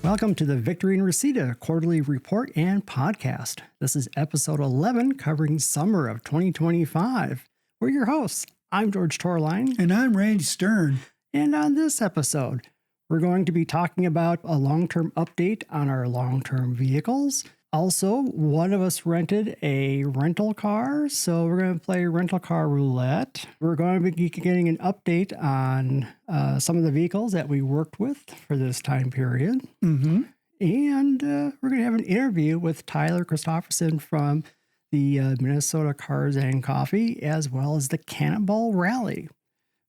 Welcome to the Victory Reseda quarterly report and podcast. This is episode 11 covering summer of 2025. We're your hosts. I'm George Torline. And I'm Randy Stern. And on this episode, we're going to be talking about a long-term update on our long-term vehicles. Also, one of us rented a rental car, so we're going to play rental car roulette. We're going to be getting an update on some of the vehicles that we worked with for this time period. Mm-hmm. And we're going to have an interview with Tyler Christopherson from the Minnesota Cars and Coffee, as well as the Kannonball Rally.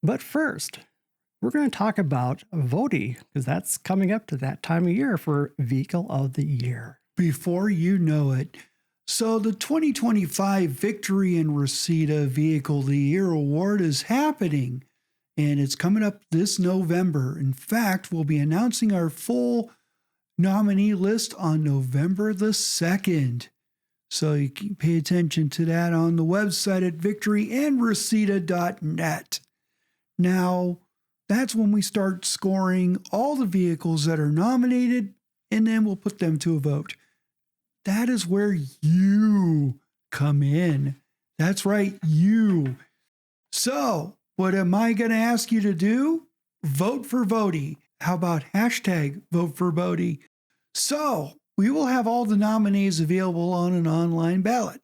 But first, we're going to talk about VOTY, because that's coming up to that time of year for Vehicle of the Year. Before you know it, so the 2025 Victory Reseda Vehicle of the Year Award is happening, and it's coming up this November. In fact, we'll be announcing our full nominee list on November the 2nd. So you can pay attention to that on the website at victoryandreseda.net. Now, that's when we start scoring all the vehicles that are nominated, and then we'll put them to a vote. That is where you come in. That's right, you. So, what am I going to ask you to do? Vote for VOTY. How about hashtag vote for VOTY? So, we will have all the nominees available on an online ballot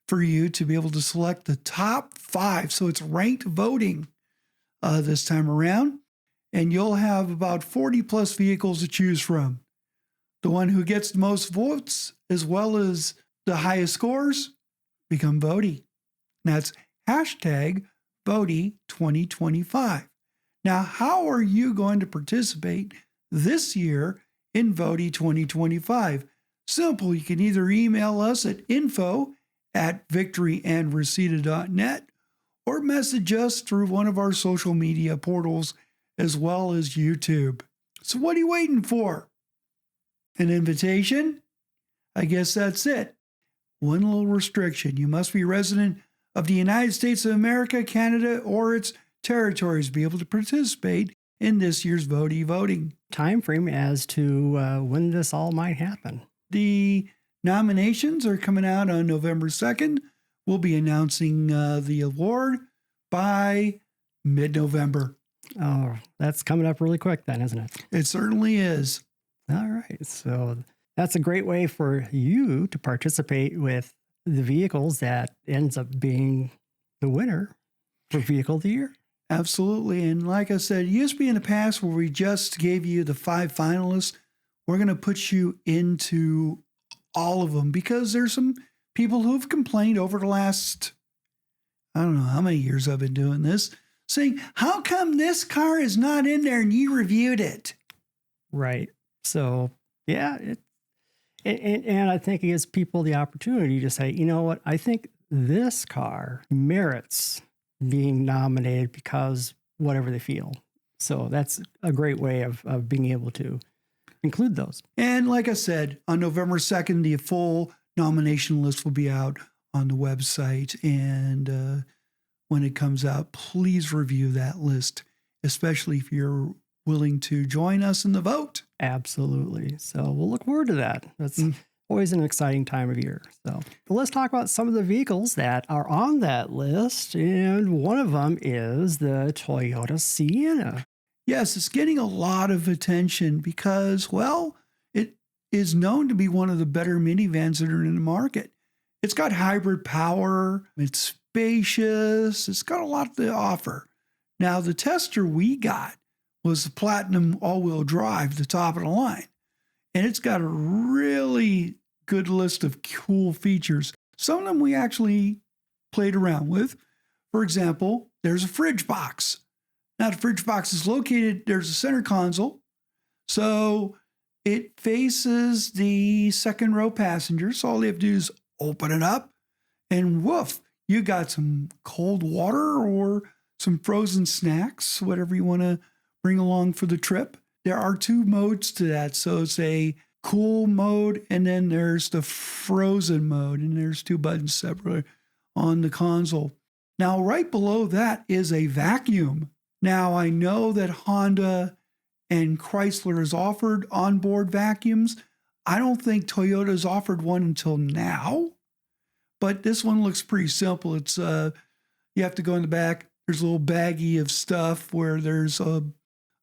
for you to be able to select the top 5. So, it's ranked voting this time around. And you'll have about 40 plus vehicles to choose from. The one who gets the most votes, as well as the highest scores, become VOTY. That's hashtag VOTY 2025. Now, how are you going to participate this year in VOTY 2025? Simple. You can either email us at info@victoryandreseda.net or message us through one of our social media portals as well as YouTube. So what are you waiting for? An invitation? I guess that's it. One little restriction. You must be a resident of the United States of America, Canada, or its territories to be able to participate in this year's VOTY voting. Time frame as to when this all might happen. The nominations are coming out on November 2nd. We'll be announcing the award by mid-November. Oh, that's coming up really quick then, isn't it? It certainly is. All right. So that's a great way for you to participate with the vehicles that ends up being the winner for Vehicle of the Year. Absolutely. And like I said, it used to be in the past where we just gave you the 5 finalists. We're going to put you into all of them because there's some people who've complained over the last, I don't know how many years I've been doing this, saying, how come this car is not in there and you reviewed it? Right. So, yeah, and I think it gives people the opportunity to say, you know what, I think this car merits being nominated because whatever they feel. So that's a great way of being able to include those. And like I said, on November 2nd, the full nomination list will be out on the website. And when it comes out, please review that list, especially if you're willing to join us in the vote. Absolutely. So we'll look forward to that. That's always an exciting time of year. So let's talk about some of the vehicles that are on that list. And one of them is the Toyota Sienna. Yes, it's getting a lot of attention because, well, it is known to be one of the better minivans that are in the market. It's got hybrid power. It's spacious. It's got a lot to offer. Now, the tester we got was the Platinum all-wheel drive, the top of the line. And it's got a really good list of cool features. Some of them we actually played around with. For example, there's a fridge box. Now, the fridge box is located, there's a center console. So it faces the second row passengers. So all they have to do is open it up and woof, you got some cold water or some frozen snacks, whatever you want to bring along for the trip. There are 2 modes to that. So it's a cool mode, and then there's the frozen mode, and there's 2 buttons separate on the console. Now, right below that is a vacuum. Now, I know that Honda and Chrysler has offered onboard vacuums. I don't think Toyota's offered one until now, but this one looks pretty simple. It's you have to go in the back. There's a little baggie of stuff where there's a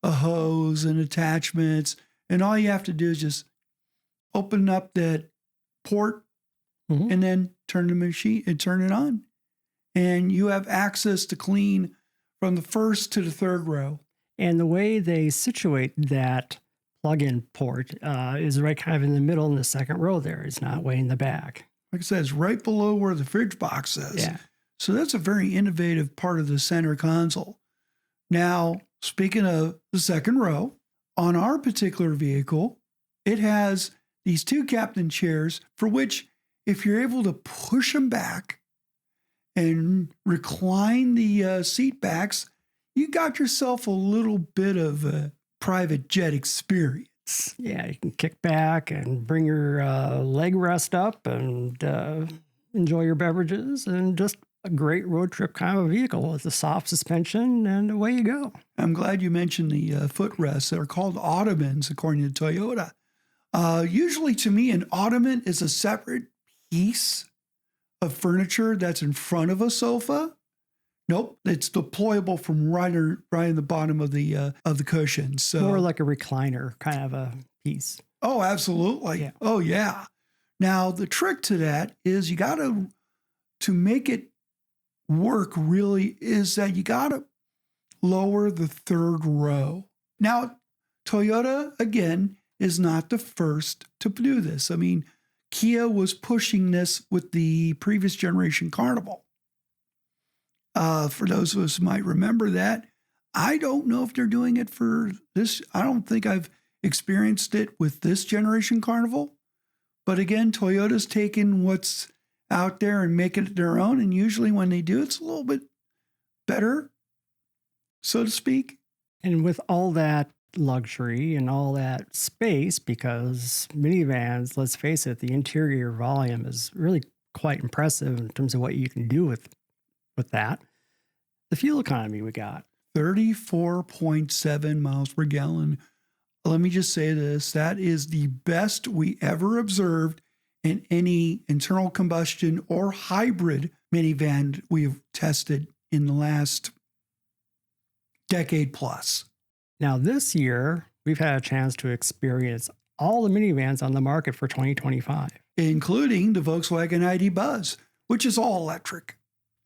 hose and attachments, and all you have to do is just open up that port and then turn the machine and turn it on. And you have access to clean from the first to the third row. And the way they situate that plug-in port is right kind of in the middle in the second row there. It's not way in the back. Like I said, it's right below where the fridge box is. Yeah. So that's a very innovative part of the center console. Now, speaking of the second row, on our particular vehicle, it has these two captain chairs for which, if you're able to push them back and recline the seat backs, you got yourself a little bit of a private jet experience. Yeah, you can kick back and bring your leg rest up and enjoy your beverages, and just a great road trip kind of a vehicle with a soft suspension, and away you go. I'm glad you mentioned the footrests. They're called ottomans, according to Toyota. Usually, to me, an ottoman is a separate piece of furniture that's in front of a sofa. Nope, it's deployable from right in the bottom of the cushion. So more like a recliner kind of a piece. Oh, absolutely. Yeah. Oh, yeah. Now the trick to that is you got to make it work. Really, is that you got to lower the third row. Now, Toyota again is not the first to do this. I mean, Kia was pushing this with the previous generation Carnival. For those of us who might remember that, I don't know if they're doing it for this. I don't think I've experienced it with this generation Carnival. But again, Toyota's taking what's out there and making it their own. And usually when they do, it's a little bit better, so to speak. And with all that luxury and all that space, because minivans, let's face it, the interior volume is really quite impressive in terms of what you can do with that. The fuel economy we got 34.7 miles per gallon. Let me just say this, that is the best we ever observed in any internal combustion or hybrid minivan we've tested in the last decade plus. Now this year, we've had a chance to experience all the minivans on the market for 2025. Including the Volkswagen ID Buzz, which is all electric.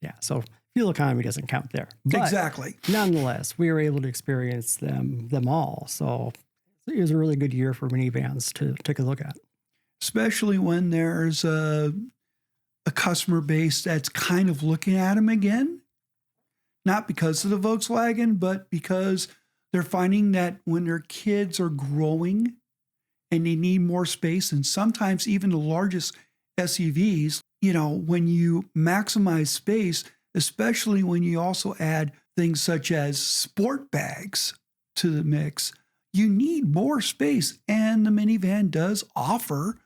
Yeah, so fuel economy doesn't count there. But exactly. Nonetheless, we were able to experience them all. So it was a really good year for minivans to take a look at. Especially when there's a customer base that's kind of looking at them again. Not because of the Volkswagen, but because they're finding that when their kids are growing and they need more space, and sometimes even the largest SUVs, you know, when you maximize space, especially when you also add things such as sport bags to the mix, you need more space. And the minivan does offer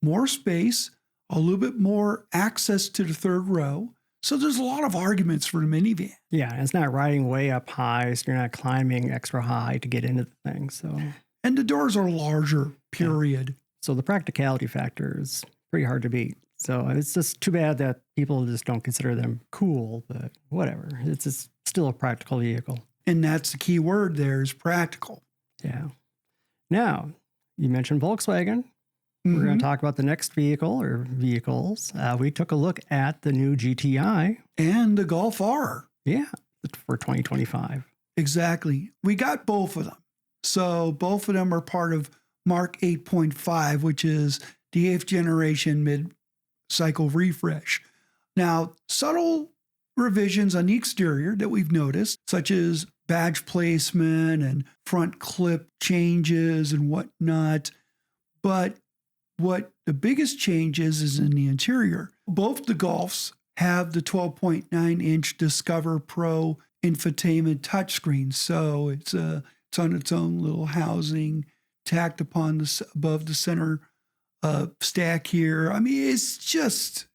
more space, a little bit more access to the third row. So there's a lot of arguments for the minivan. Yeah, it's not riding way up high, so you're not climbing extra high to get into the thing. So, and the doors are larger, period. Yeah. So the practicality factor is pretty hard to beat. So it's just too bad that people just don't consider them cool, but whatever. It's just still a practical vehicle. And that's the key word there, is practical. Yeah. Now, you mentioned Volkswagen. We're going to talk about the next vehicle or vehicles. We took a look at the new GTI. And the Golf R. Yeah, for 2025. Exactly. We got both of them. So both of them are part of Mark 8.5, which is the 8th generation mid-cycle refresh. Now, subtle revisions on the exterior that we've noticed, such as badge placement and front clip changes and whatnot. But what the biggest change is in the interior. Both the Golfs have the 12.9-inch Discover Pro infotainment touchscreen. So it's on its own little housing tacked upon above the center stack here. I mean, it's just,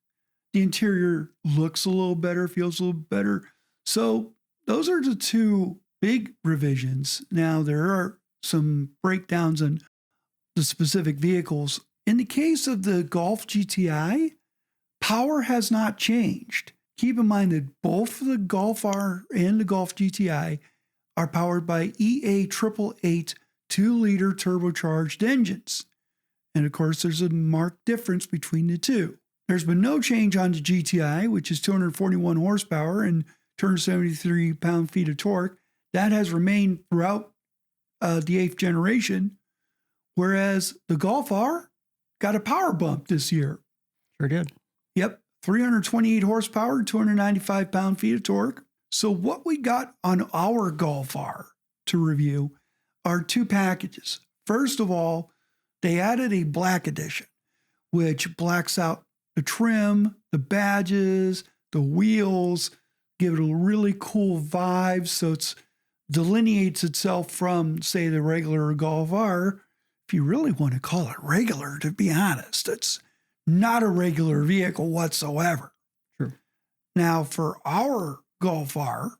the interior looks a little better, feels a little better. So those are the two big revisions. Now, there are some breakdowns on the specific vehicles. In the case of the Golf GTI, power has not changed. Keep in mind that both the Golf R and the Golf GTI are powered by EA888 2-liter turbocharged engines. And of course, there's a marked difference between the two. There's been no change on the GTI, which is 241 horsepower and 273 pound-feet of torque. That has remained throughout the 8th generation, whereas the Golf R got a power bump this year. Sure did. Yep, 328 horsepower, 295 pound-feet of torque. So what we got on our Golf R to review are two packages. First of all, they added a black edition, which blacks out the trim, the badges, the wheels, give it a really cool vibe. So it delineates itself from, say, the regular Golf R. If you really want to call it regular, to be honest, it's not a regular vehicle whatsoever. True. Now, for our Golf R,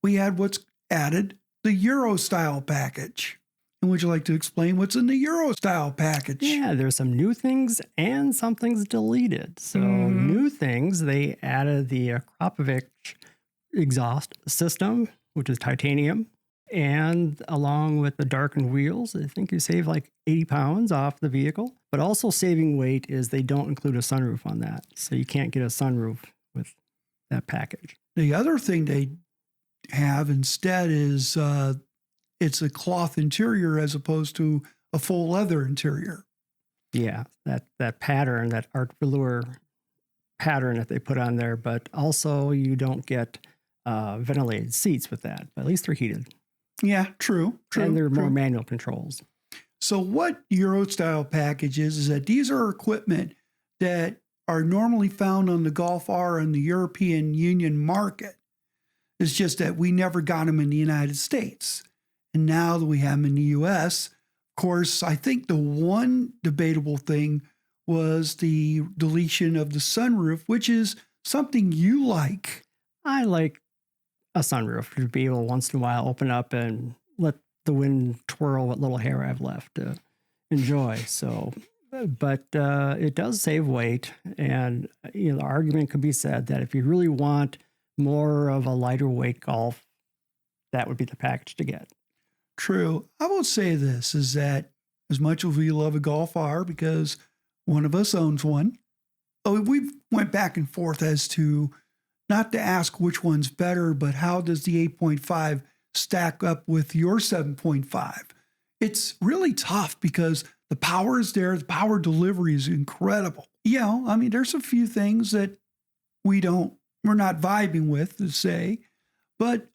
we had what's added, the Euro style package. And would you like to explain what's in the Euro style package? Yeah, there's some new things and some things deleted. So new things, they added the Krapovich exhaust system, which is titanium. And along with the darkened wheels, I think you save like 80 pounds off the vehicle. But also saving weight is they don't include a sunroof on that. So you can't get a sunroof with that package. The other thing they have instead is it's a cloth interior as opposed to a full leather interior. Yeah, that pattern, that art velour pattern that they put on there. But also you don't get ventilated seats with that. At least they're heated. Yeah, true. And they're more manual controls. So what Euro style package is that these are equipment that are normally found on the Golf R and the European Union market. It's just that we never got them in the United States. And now that we have them in the US, of course, I think the one debatable thing was the deletion of the sunroof, which is something you like. I like a sunroof to be able once in a while open up and let the wind twirl what little hair I've left to enjoy. So, but it does save weight. And, you know, the argument could be said that if you really want more of a lighter weight Golf, that would be the package to get. True. I will say this is that as much as we love a Golf R because one of us owns one, we went back and forth as to not to ask which one's better, but how does the 8.5 stack up with your 7.5? It's really tough because the power is there. The power delivery is incredible. You know, I mean, there's a few things that we're not vibing with, to say, but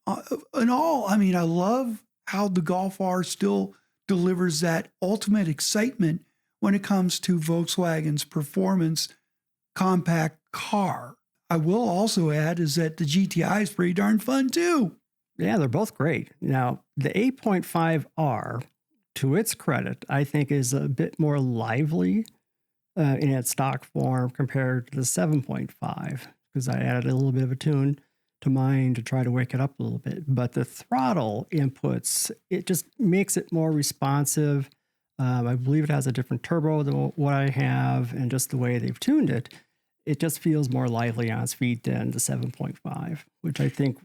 in all, I mean, I love how the Golf R still delivers that ultimate excitement when it comes to Volkswagen's performance compact car. I will also add is that the GTI is pretty darn fun too. Yeah, they're both great. Now, the 8.5R, to its credit, I think is a bit more lively in its stock form compared to the 7.5, because I added a little bit of a tune to mine to try to wake it up a little bit. But the throttle inputs, it just makes it more responsive. I believe it has a different turbo than what I have, and just the way they've tuned it, it just feels more lively on its feet than the 7.5, which I think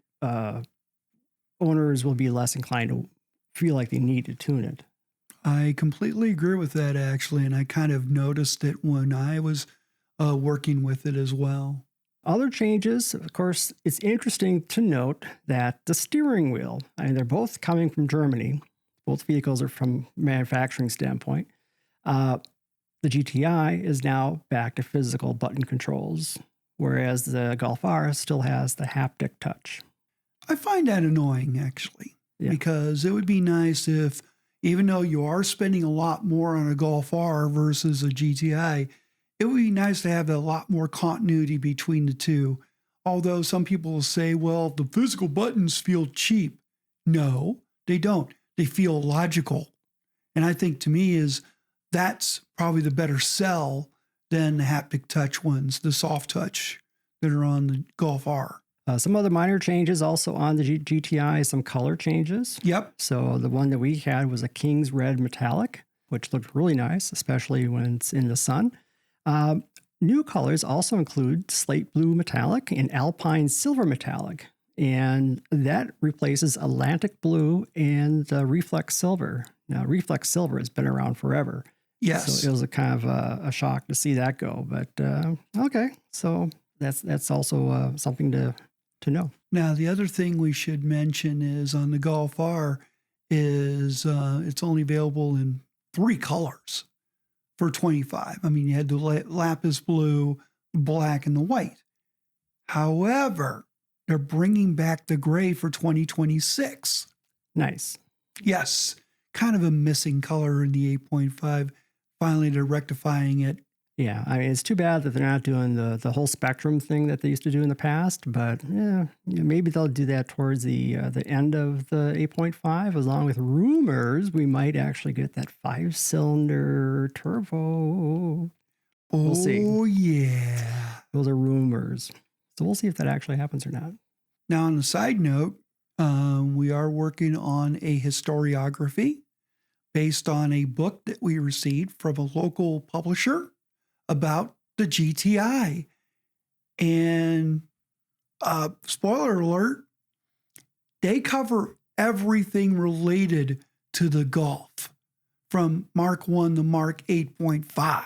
owners will be less inclined to feel like they need to tune it. I completely agree with that, actually, and I kind of noticed it when I was working with it as well. Other changes, of course, it's interesting to note that the steering wheel, I mean, they're both coming from Germany. Both vehicles are from manufacturing standpoint. The GTI is now back to physical button controls, whereas the Golf R still has the haptic touch. I find that annoying, actually, because it would be nice if, even though you are spending a lot more on a Golf R versus a GTI, it would be nice to have a lot more continuity between the two. Although some people will say, well, the physical buttons feel cheap. No, they don't. They feel logical. And I think to me that's probably the better sell than the haptic touch ones, the soft touch that are on the Golf R. Some other minor changes also on the GTI, some color changes. Yep. So the one that we had was a King's Red Metallic, which looked really nice, especially when it's in the sun. New colors also include Slate Blue Metallic and Alpine Silver Metallic. And that replaces Atlantic Blue and Reflex Silver. Now, Reflex Silver has been around forever. Yes. So it was a kind of a shock to see that go. But okay, so that's also something to know. Now, the other thing we should mention is on the Golf R is it's only available in 3 colors for 25. I mean, you had the lapis blue, black, and the white. However, they're bringing back the gray for 2026. Nice. Yes, kind of a missing color in the 8.5. Finally, they're rectifying it. Yeah, I mean, it's too bad that they're not doing the whole spectrum thing that they used to do in the past, but yeah, maybe they'll do that towards the end of the 8.5. Along with rumors, we might actually get that 5-cylinder turbo. We'll see. Oh, yeah. Those are rumors. So we'll see if that actually happens or not. Now, on a side note, we are working on a historiography based on a book that we received from a local publisher about the GTI. And spoiler alert, they cover everything related to the Golf from Mark 1 to Mark 8.5.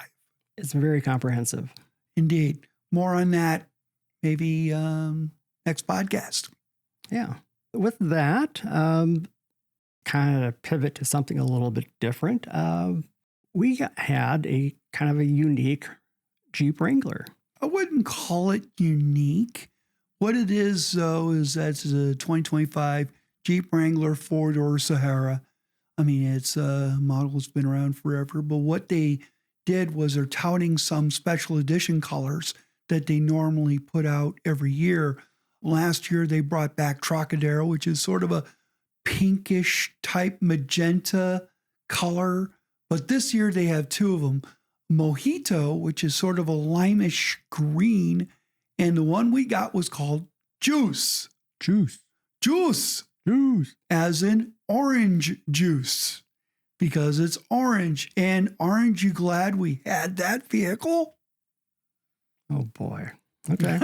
It's very comprehensive. Indeed. More on that maybe next podcast. Yeah. With that, kind of pivot to something a little bit different. We had a kind of a unique Jeep Wrangler. I wouldn't call it unique. What it is, though, is that's a 2025 Jeep Wrangler 4-door Sahara. I mean, it's a model that's been around forever, but what they did was they're touting some special edition colors that they normally put out every year. Last year, they brought back Trocadero, which is sort of a pinkish type magenta color. But this year, they have 2 of them. Mojito, which is sort of a limeish green. And the one we got was called Joose. Juice. As in orange juice. Because it's orange. And aren't you glad we had that vehicle? Oh, boy. Okay.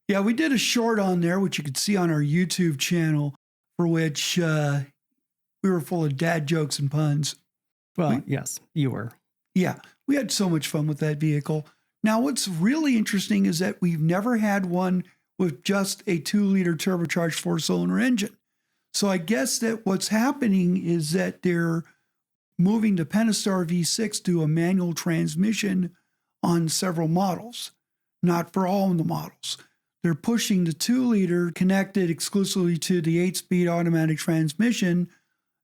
Yeah, we did a short on there, which you could see on our YouTube channel, for which we were full of dad jokes and puns. Well, yes, you were. Yeah, we had so much fun with that vehicle. Now, what's really interesting is that we've never had one with just a 2-liter turbocharged 4-cylinder engine. So I guess that what's happening is that they're moving the Pentastar V6 to a manual transmission on several models, not for all of the models. They're pushing the 2-liter connected exclusively to the 8-speed automatic transmission,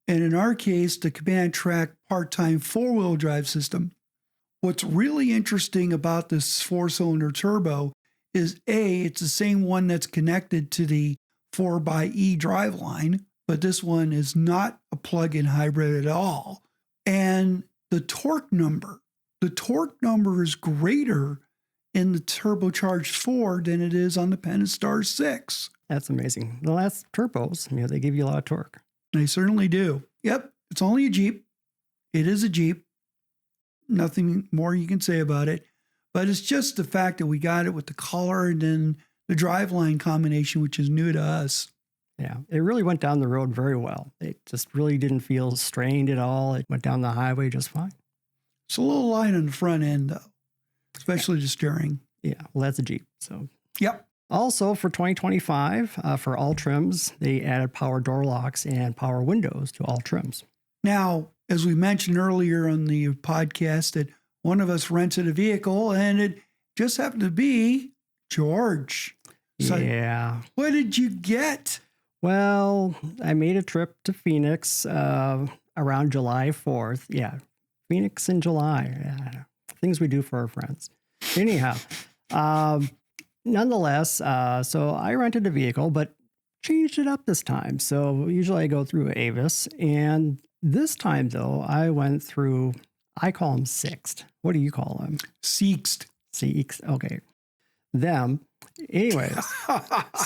and in our case, the Command Track part-time 4-wheel drive system. What's really interesting about this 4-cylinder turbo is it's the same one that's connected to the 4xe driveline, but this one is not a plug-in hybrid at all. And the torque number is greater in the turbocharged 4 than it is on the Pentastar 6. That's amazing. Well, that's turbos. You know, they give you a lot of torque. They certainly do. Yep, it's only a Jeep. It is a Jeep. Nothing more you can say about it. But it's just the fact that we got it with the color and then the driveline combination, which is new to us. Yeah, it really went down the road very well. It just really didn't feel strained at all. It went down the highway just fine. It's a little light on the front end, though, especially the steering. Yeah, well, that's a Jeep. So, yep. Also, for 2025, for all trims, they added power door locks and power windows to all trims. Now, as we mentioned earlier on the podcast, that one of us rented a vehicle, and it just happened to be George. So yeah. What did you get? Well, I made a trip to Phoenix around July 4th. Yeah, Phoenix in July. Yeah. Things we do for our friends. Anyhow, nonetheless, so I rented a vehicle, but changed it up this time. So usually I go through Avis, and this time, though, I went through, I call them Sixt. What do you call them? Sixt. Sixt, okay. them. Anyways,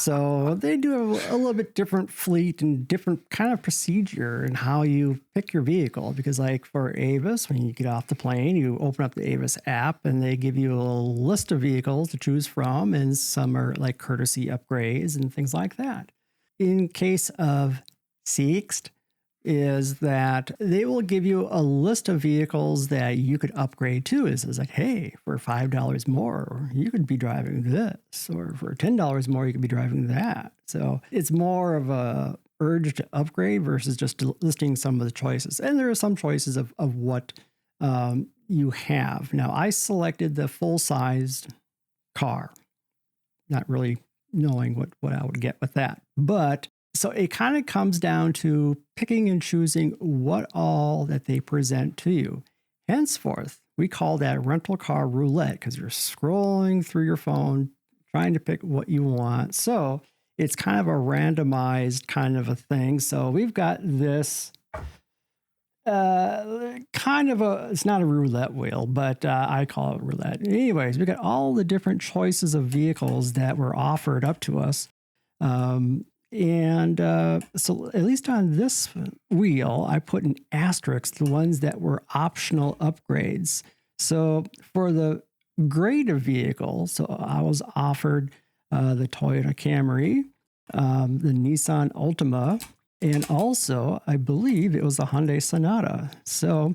so they do a little bit different fleet and different kind of procedure in how you pick your vehicle. Because like for Avis, when you get off the plane, you open up the Avis app and they give you a list of vehicles to choose from. And some are like courtesy upgrades and things like that. In case of Sixt, is that they will give you a list of vehicles that you could upgrade to. It's like, hey, for $5 more, you could be driving this, or for $10 more, you could be driving that. So it's more of a urge to upgrade versus just listing some of the choices. And there are some choices of what you have. Now, I selected the full-sized car, not really knowing what I would get with that. But so it kind of comes down to picking and choosing what all that they present to you. Henceforth, we call that rental car roulette because you're scrolling through your phone, trying to pick what you want. So it's kind of a randomized kind of a thing. So we've got this it's not a roulette wheel, but I call it roulette. Anyways, we got all the different choices of vehicles that were offered up to us. So at least on this wheel, I put an asterisk, the ones that were optional upgrades. So for the grade of vehicle, so I was offered the Toyota Camry, the Nissan Altima, and also I believe it was the Hyundai Sonata. So,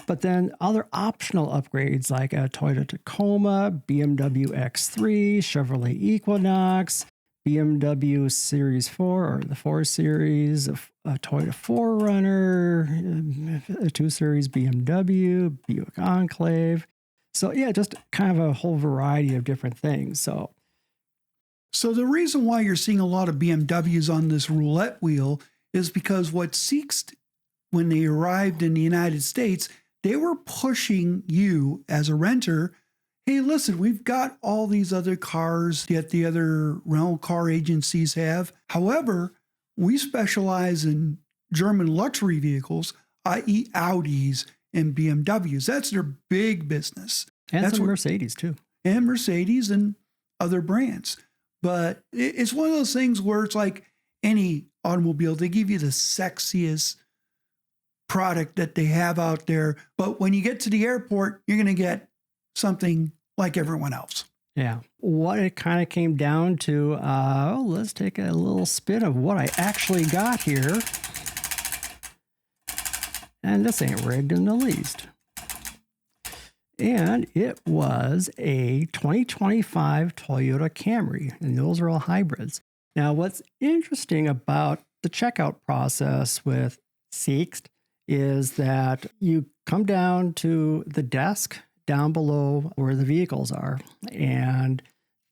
but then other optional upgrades like a Toyota Tacoma, BMW X3, Chevrolet Equinox, BMW Series 4 or the 4 Series, a Toyota 4Runner, a 2 Series BMW, Buick Enclave. So yeah, just kind of a whole variety of different things. So the reason why you're seeing a lot of BMWs on this roulette wheel is because what Sixt, when they arrived in the United States, they were pushing you as a renter. Hey, listen, we've got all these other cars that the other rental car agencies have. However, we specialize in German luxury vehicles, i.e. Audis and BMWs. That's their big business. And that's some Mercedes too. And Mercedes and other brands. But it's one of those things where it's like any automobile, they give you the sexiest product that they have out there. But when you get to the airport, you're going to get something like everyone else. Yeah. What it kind of came down to, let's take a little spin of what I actually got here. And this ain't rigged in the least. And it was a 2025 Toyota Camry, and those are all hybrids. Now, what's interesting about the checkout process with Sixt is that you come down to the desk down below where the vehicles are, and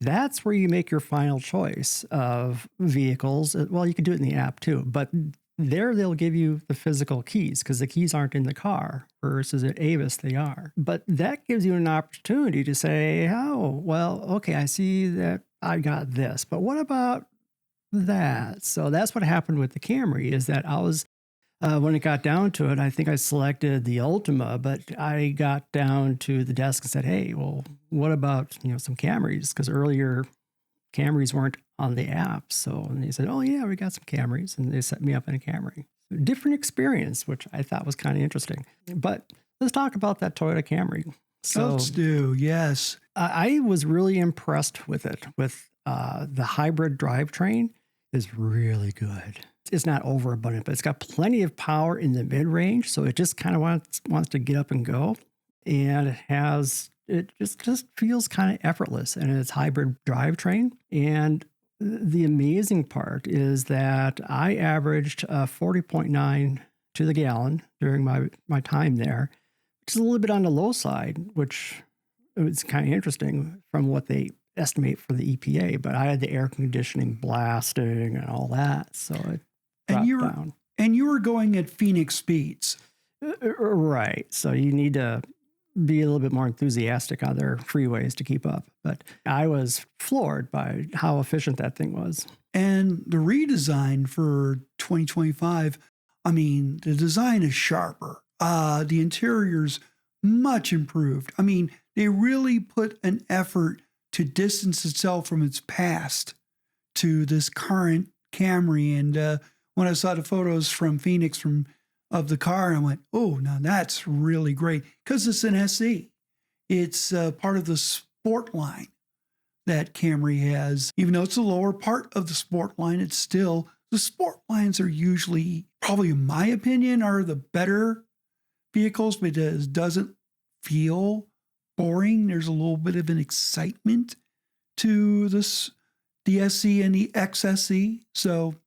that's where you make your final choice of vehicles. Well, you can do it in the app too, but there they'll give you the physical keys because the keys aren't in the car versus at Avis they are. But that gives you an opportunity to say, oh, well, okay, I see that I got this, but what about that? So that's what happened with the Camry is that I was, when it got down to it, I think I selected the Ultima, but I got down to the desk and said, hey, well, what about, some Camrys? Because earlier Camrys weren't on the app. So, and they said, oh yeah, we got some Camrys, and they set me up in a Camry. Different experience, which I thought was kind of interesting. But let's talk about that Toyota Camry. So let's do, yes. I was really impressed with it. With the hybrid drivetrain is really good. It's not overabundant, but it's got plenty of power in the mid-range. So it just kind of wants to get up and go. And it just feels kind of effortless in its hybrid drivetrain. And the amazing part is that I averaged 40.9 to the gallon during my time there, which is a little bit on the low side, which is kind of interesting from what they estimate for the EPA. But I had the air conditioning blasting and all that, so it dropped down. And you were going at Phoenix speeds. Right. So you need to be a little bit more enthusiastic on their freeways to keep up. But I was floored by how efficient that thing was. And the redesign for 2025, the design is sharper. The interior's much improved. They really put an effort to distance itself from its past to this current Camry. And when I saw the photos from Phoenix of the car, I went, oh, now that's really great, because it's an SE. It's part of the sport line that Camry has. Even though it's the lower part of the sport line, it's still, the sport lines are usually, probably in my opinion, are the better vehicles, because it doesn't feel boring. There's a little bit of an excitement to the SE and the XSE.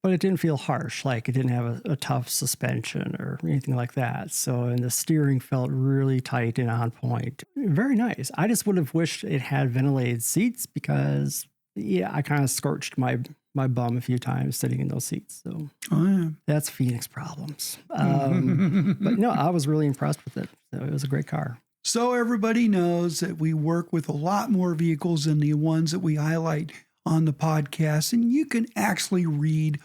But it didn't feel harsh, like it didn't have a tough suspension or anything like that. So, and the steering felt really tight and on point. Very nice. I just would have wished it had ventilated seats, because, yeah, I kind of scorched my bum a few times sitting in those seats. So that's Phoenix problems. But no, I was really impressed with it. So it was a great car. So everybody knows that we work with a lot more vehicles than the ones that we highlight on the podcast, and you can actually read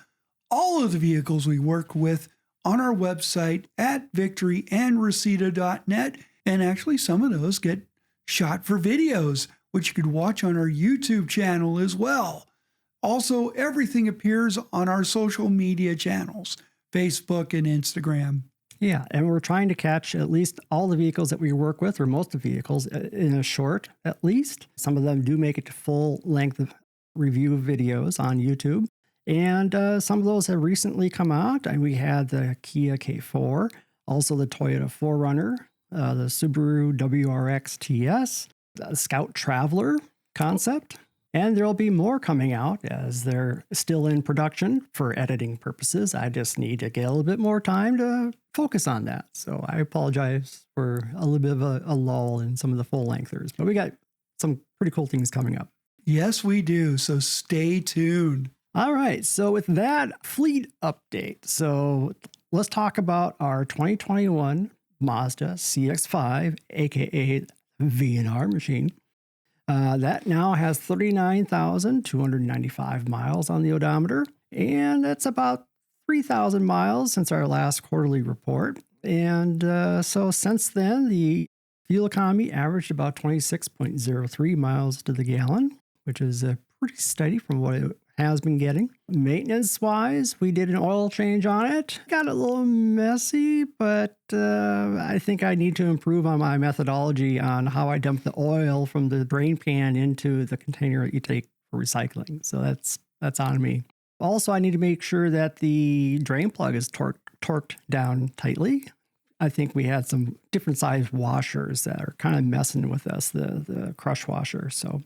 all of the vehicles we work with on our website at victoryandreseda.net. And actually, some of those get shot for videos, which you could watch on our YouTube channel as well. Also, everything appears on our social media channels, Facebook and Instagram. Yeah, and we're trying to catch at least all the vehicles that we work with, or most of the vehicles, in a short at least. Some of them do make it to full length of review videos on YouTube. And some of those have recently come out. And we had the Kia K4, also the Toyota 4Runner, the Subaru WRX TS, the Scout Traveler concept. And there'll be more coming out as they're still in production for editing purposes. I just need to get a little bit more time to focus on that. So I apologize for a little bit of a lull in some of the full lengthers, but we got some pretty cool things coming up. Yes, we do. So stay tuned. All right. So with that fleet update, so let's talk about our 2021 Mazda CX-5, aka VNR machine. That now has 39,295 miles on the odometer, and that's about 3,000 miles since our last quarterly report. And so since then, the fuel economy averaged about 26.03 miles to the gallon, which is pretty steady from what it has been getting. Maintenance-wise, we did an oil change on it. Got a little messy, but I think I need to improve on my methodology on how I dump the oil from the drain pan into the container that you take for recycling. So that's on me. Also, I need to make sure that the drain plug is torqued down tightly. I think we had some different size washers that are kind of messing with us, the crush washer. So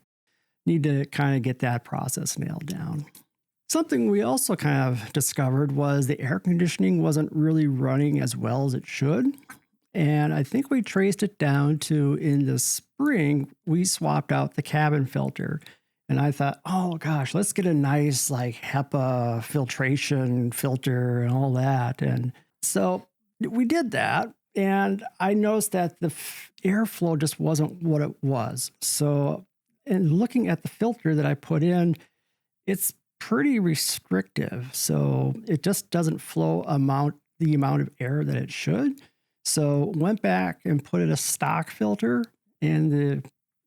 need to kind of get that process nailed down. Something we also kind of discovered was the air conditioning wasn't really running as well as it should. And I think we traced it down to, in the spring, we swapped out the cabin filter. And I thought, oh gosh, let's get a nice like HEPA filtration filter and all that. And so we did that. And I noticed that the airflow just wasn't what it was. So in looking at the filter that I put in, it's pretty restrictive. So it just doesn't flow the amount of air that it should. So went back and put in a stock filter, and the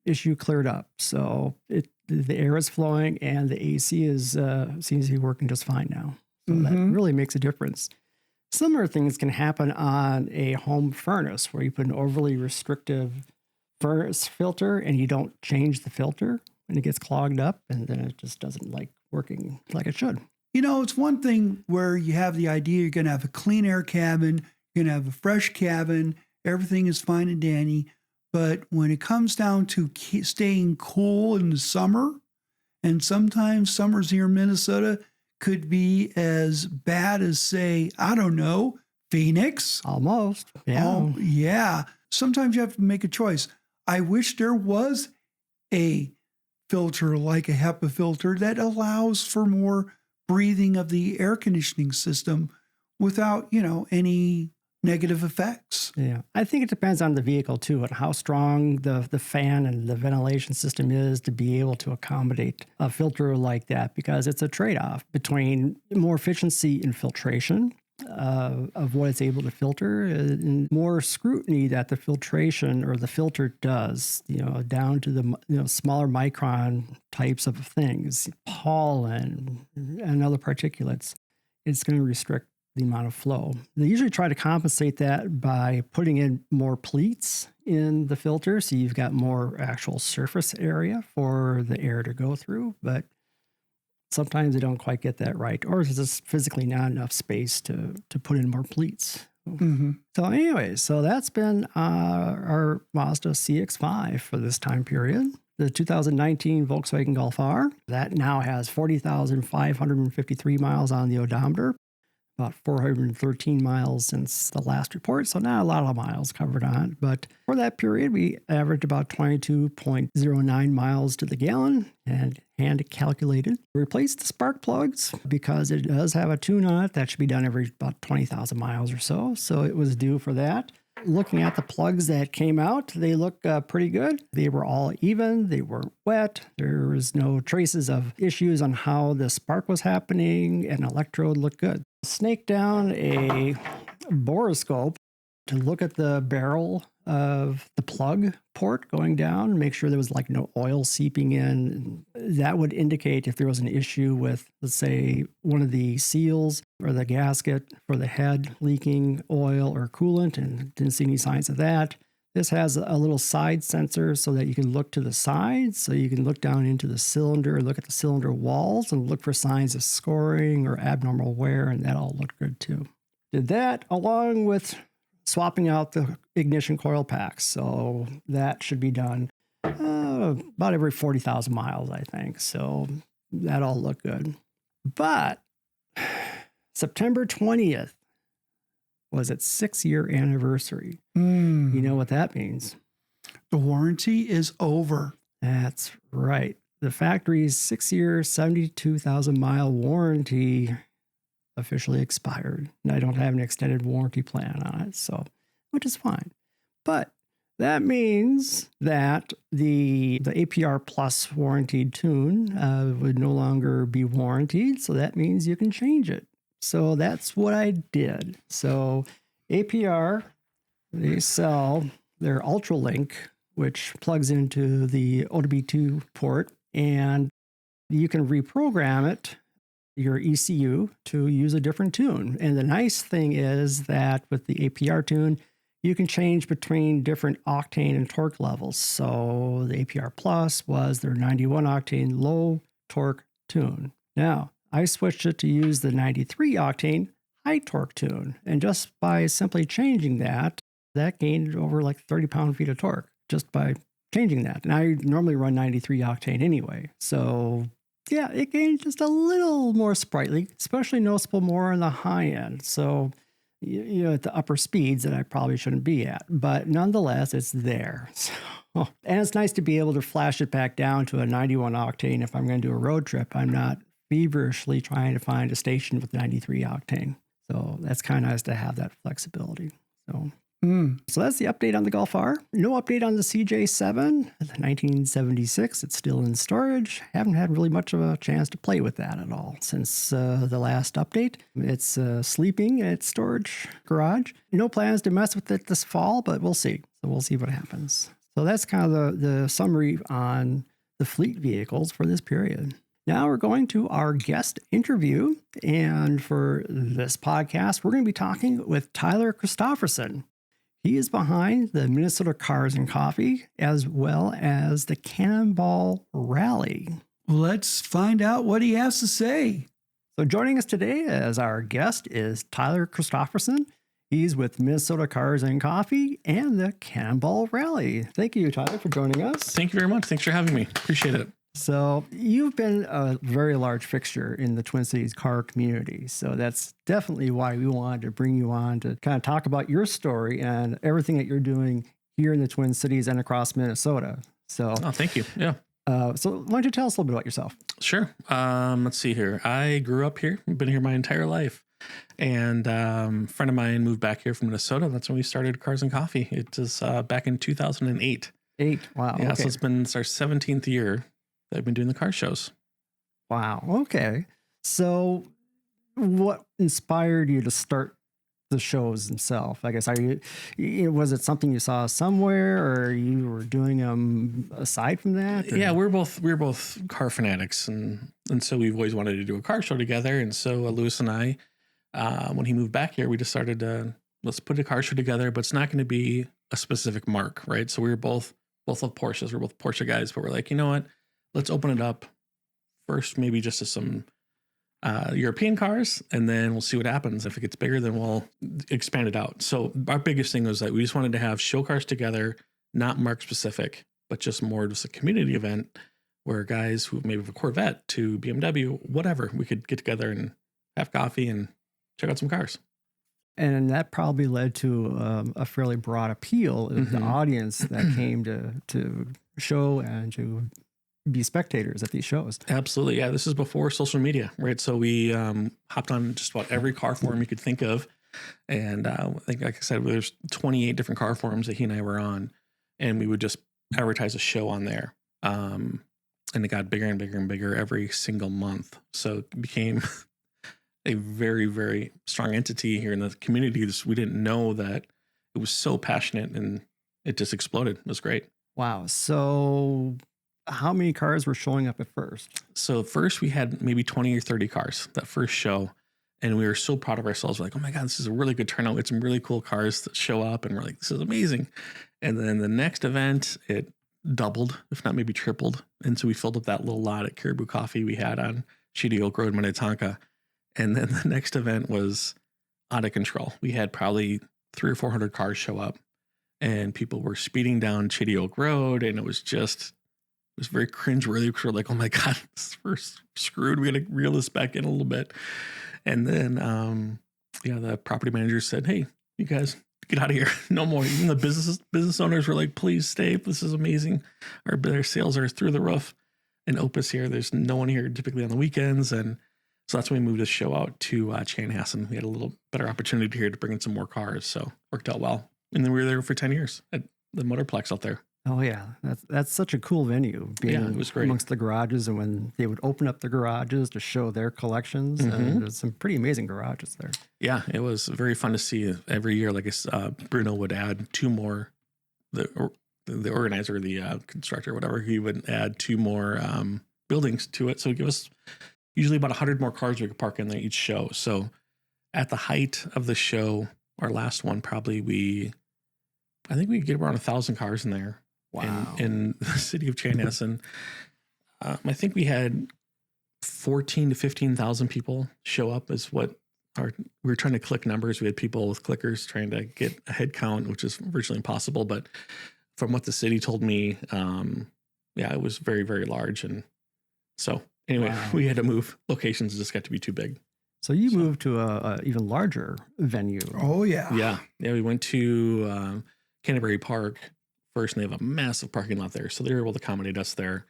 issue cleared up. So the air is flowing, and the AC seems to be working just fine now. So that really makes a difference. Similar things can happen on a home furnace, where you put an overly restrictive furnace filter and you don't change the filter, and it gets clogged up, and then it just doesn't like working like it should. You know, it's one thing where you have the idea you're going to have a clean air cabin, you're going to have a fresh cabin, everything is fine and dandy. But when it comes down to staying cool in the summer, and sometimes summers here in Minnesota could be as bad as, say, I don't know, Phoenix. Almost. Yeah. Oh, yeah. Sometimes you have to make a choice. I wish there was a filter like a HEPA filter that allows for more breathing of the air conditioning system without, any negative effects. Yeah. I think it depends on the vehicle too, and how strong the fan and the ventilation system is to be able to accommodate a filter like that, because it's a trade-off between more efficiency in filtration of what it's able to filter, and more scrutiny that the filtration or the filter does, down to the smaller micron types of things, pollen and other particulates. It's going to restrict the amount of flow. They usually try to compensate that by putting in more pleats in the filter, so you've got more actual surface area for the air to go through, but sometimes they don't quite get that right, or there's just physically not enough space to put in more pleats. Mm-hmm. So anyway, so that's been our Mazda CX-5 for this time period. The 2019 Volkswagen Golf R, that now has 40,553 miles on the odometer, about 413 miles since the last report, so not a lot of miles covered on it. But for that period, we averaged about 22.09 miles to the gallon, and hand calculated. We replaced the spark plugs because it does have a tune on it that should be done every about 20,000 miles or so. So it was due for that. Looking at the plugs that came out, they look pretty good. They were all even. They weren't wet. There was no traces of issues on how the spark was happening, and electrode looked good. Snake down a borescope to look at the barrel of the plug port going down, make sure there was like no oil seeping in. That would indicate if there was an issue with, let's say, one of the seals or the gasket for the head leaking oil or coolant, and didn't see any signs of that. This has a little side sensor so that you can look to the sides, so you can look down into the cylinder, look at the cylinder walls, and look for signs of scoring or abnormal wear, and that all looked good too. Did that along with swapping out the ignition coil packs. So that should be done about every 40,000 miles, I think. So that all looked good. But September 20th was its 6-year anniversary. You know what that means? The warranty is over. That's right. The factory's 6-year, 72,000 mile warranty officially expired, and I don't have an extended warranty plan on it, so, which is fine. But that means that the APR Plus warranted tune would no longer be warranted, so that means you can change it. So that's what I did. So APR, they sell their UltraLink, which plugs into the OBD2 port, and you can reprogram it, your ECU, to use a different tune. And the nice thing is that with the APR tune, you can change between different octane and torque levels. So the APR Plus was their 91 octane low torque tune. Now, I switched it to use the 93 octane high torque tune. And just by simply changing that, that gained over like 30 pound-feet of torque just by changing that. And I normally run 93 octane anyway. So yeah, it gained just a little more sprightly, especially noticeable more on the high end. So, at the upper speeds that I probably shouldn't be at. But nonetheless, it's there. So, and it's nice to be able to flash it back down to a 91 octane if I'm going to do a road trip. I'm not feverishly trying to find a station with 93 octane. So that's kind of nice to have that flexibility. So that's the update on the Golf R. No update on the CJ7, 1976. It's still in storage. Haven't had really much of a chance to play with that at all since the last update. It's sleeping in its storage garage. No plans to mess with it this fall, but we'll see. So we'll see what happens. So that's kind of the summary on the fleet vehicles for this period. Now we're going to our guest interview. And for this podcast, we're going to be talking with Tyler Christopherson. He is behind the Minnesota Cars and Coffee, as well as the Kannonball Rally. Let's find out what he has to say. So joining us today as our guest is Tyler Christopherson. He's with Minnesota Cars and Coffee and the Kannonball Rally. Thank you, Tyler, for joining us. Thank you very much. Thanks for having me. Appreciate it. So you've been a very large fixture in the Twin Cities car community. So that's definitely why we wanted to bring you on to kind of talk about your story and everything that you're doing here in the Twin Cities and across Minnesota. So, thank you. Yeah. So why don't you tell us a little bit about yourself? Sure. Let's see here. I grew up here. I've been here my entire life. And a friend of mine moved back here from Minnesota. That's when we started Cars and Coffee. It was back in 2008. Wow. Yeah. Okay. So it's our 17th year that I've been doing the car shows. Wow. Okay. So what inspired you to start the shows themselves? I guess, was it something you saw somewhere, or you were doing them aside from that? Or? Yeah, we're both car fanatics, and so we've always wanted to do a car show together. And so Lewis and I, when he moved back here, we decided to let's put a car show together, but it's not going to be a specific mark, right? So we were both love Porsches. We're both Porsche guys, but we're like, you know what? Let's open it up first, maybe just to some European cars, and then we'll see what happens. If it gets bigger, then we'll expand it out. So our biggest thing was that we just wanted to have show cars together, not mark specific, but just more just a community event where guys who maybe have a Corvette to BMW, whatever, we could get together and have coffee and check out some cars. And that probably led to a fairly broad appeal of the audience that came to show and to be spectators at these shows. Absolutely. Yeah. This is before social media, right? So we hopped on just about every car forum you could think of. And I think, like I said, there's 28 different car forums that he and I were on, and we would just advertise a show on there. And it got bigger and bigger and bigger every single month. So it became a very, very strong entity here in the community. We didn't know that it was so passionate, and it just exploded. It was great. Wow. So how many cars were showing up at first? So first we had maybe 20 or 30 cars that first show. And we were so proud of ourselves. We're like, oh my God, this is a really good turnout. We had some really cool cars that show up, and we're like, this is amazing. And then the next event, it doubled, if not maybe tripled. And so we filled up that little lot at Caribou Coffee we had on Shady Oak Road, Minnetonka. And then the next event was out of control. We had probably 300 or 400 cars show up, and people were speeding down Shady Oak Road. And it was very cringeworthy because we're like, oh my God, we're screwed. We got to reel this back in a little bit. And then, the property manager said, hey, you guys get out of here. No more. Even the business owners were like, please stay. This is amazing. Our sales are through the roof. In Opus here, there's no one here typically on the weekends. And so that's when we moved the show out to Chanhassen. We had a little better opportunity here to bring in some more cars. So worked out well. And then we were there for 10 years at the Motorplex out there. Oh yeah, that's such a cool venue. Being it was great amongst the garages, and when they would open up the garages to show their collections, and there's some pretty amazing garages there. Yeah, it was very fun to see. Every year, like Bruno would add two more. The organizer, the constructor, whatever, he would add two more buildings to it. So give us usually about 100 more cars we could park in there each show. So at the height of the show, our last one, probably I think we get around 1,000 cars in there. Wow. In the city of Chanhassen. I think we had 14 to 15,000 people show up is what we were trying to click numbers. We had people with clickers trying to get a head count, which is virtually impossible. But from what the city told me, it was very, very large. And so anyway, we had to move locations. It just got to be too big. So you moved to a even larger venue. Oh yeah. Yeah. We went to Canterbury Park first, and they have a massive parking lot there. So they were able to accommodate us there.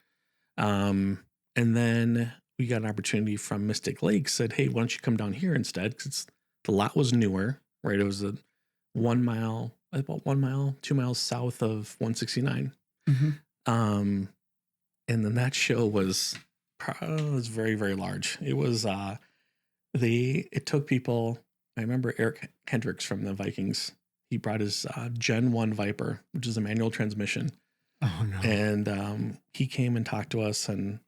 And then we got an opportunity from Mystic Lake, said, hey, why don't you come down here instead? Because the lot was newer, right? It was about 1 mile, 2 miles south of 169. And then that show was very, very large. It was, it took people, I remember Eric Hendricks from the Vikings. He brought his Gen 1 Viper, which is a manual transmission. Oh, no. And he came and talked to us, and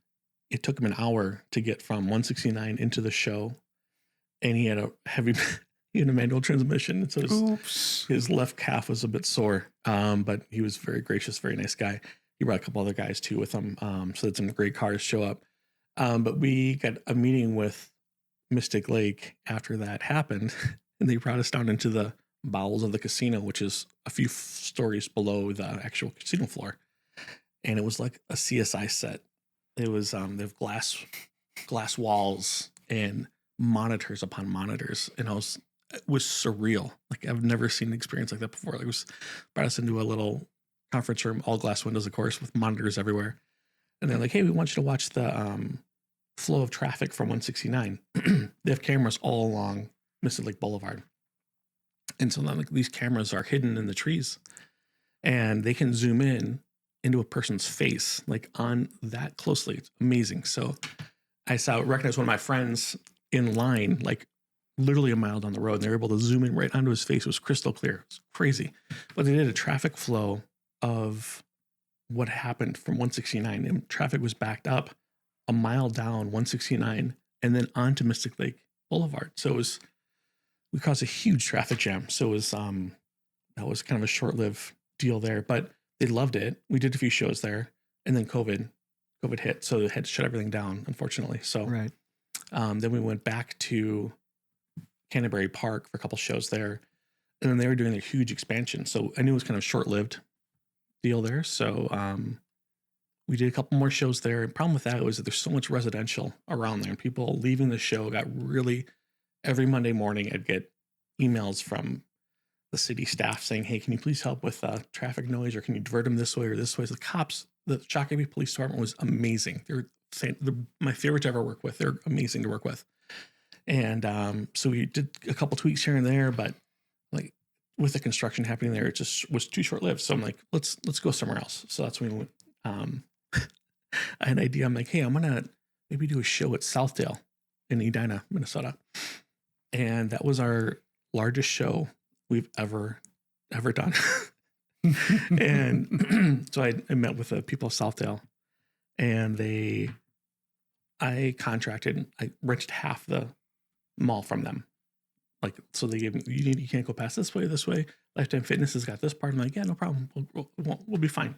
it took him an hour to get from 169 into the show. And he had a manual transmission. So his left calf was a bit sore, but he was very gracious, very nice guy. He brought a couple other guys too with him. So that some great cars show up. But we got a meeting with Mystic Lake after that happened, and they brought us down into the bowels of the casino, which is a few stories below the actual casino floor. And it was like a CSI set. It was, they have glass walls and monitors upon monitors. And it was surreal. Like I've never seen an experience like that before. Like it was brought us into a little conference room, all glass windows, of course, with monitors everywhere. And they're like, hey, we want you to watch the flow of traffic from 169. They have cameras all along Mystic Lake Boulevard. And so now these cameras are hidden in the trees, and they can zoom in into a person's face, like on that closely. It's amazing. So I recognized one of my friends in line, like literally a mile down the road, and they were able to zoom in right onto his face. It was crystal clear. It was crazy. But they did a traffic flow of what happened from 169, and traffic was backed up a mile down 169 and then onto Mystic Lake Boulevard. So we caused a huge traffic jam. So it was, that was kind of a short-lived deal there, but they loved it. We did a few shows there, and then COVID hit. So they had to shut everything down, unfortunately. So Right. Then we went back to Canterbury Park for a couple shows there, and then they were doing their huge expansion. So I knew it was kind of short-lived deal there. So we did a couple more shows there. And the problem with that was that there's so much residential around there, and people leaving the show got really, every Monday morning I'd get emails from the city staff saying, hey, can you please help with traffic noise, or can you divert them this way or this way? So the cops, the Shakopee Police Department was amazing. They're my favorite to ever work with. They're amazing to work with. And so we did a couple tweaks here and there, but like with the construction happening there, it just was too short-lived. So I'm like, let's go somewhere else. So that's when we went. I had an idea. I'm like, hey, I'm gonna maybe do a show at Southdale in Edina, Minnesota, and that was our largest show we've ever done. And so I met with the people of Southdale, and I rented half the mall from them. Like, so they gave me, you can't go past this way. Lifetime Fitness has got this part. I'm like, yeah, no problem. We'll be fine.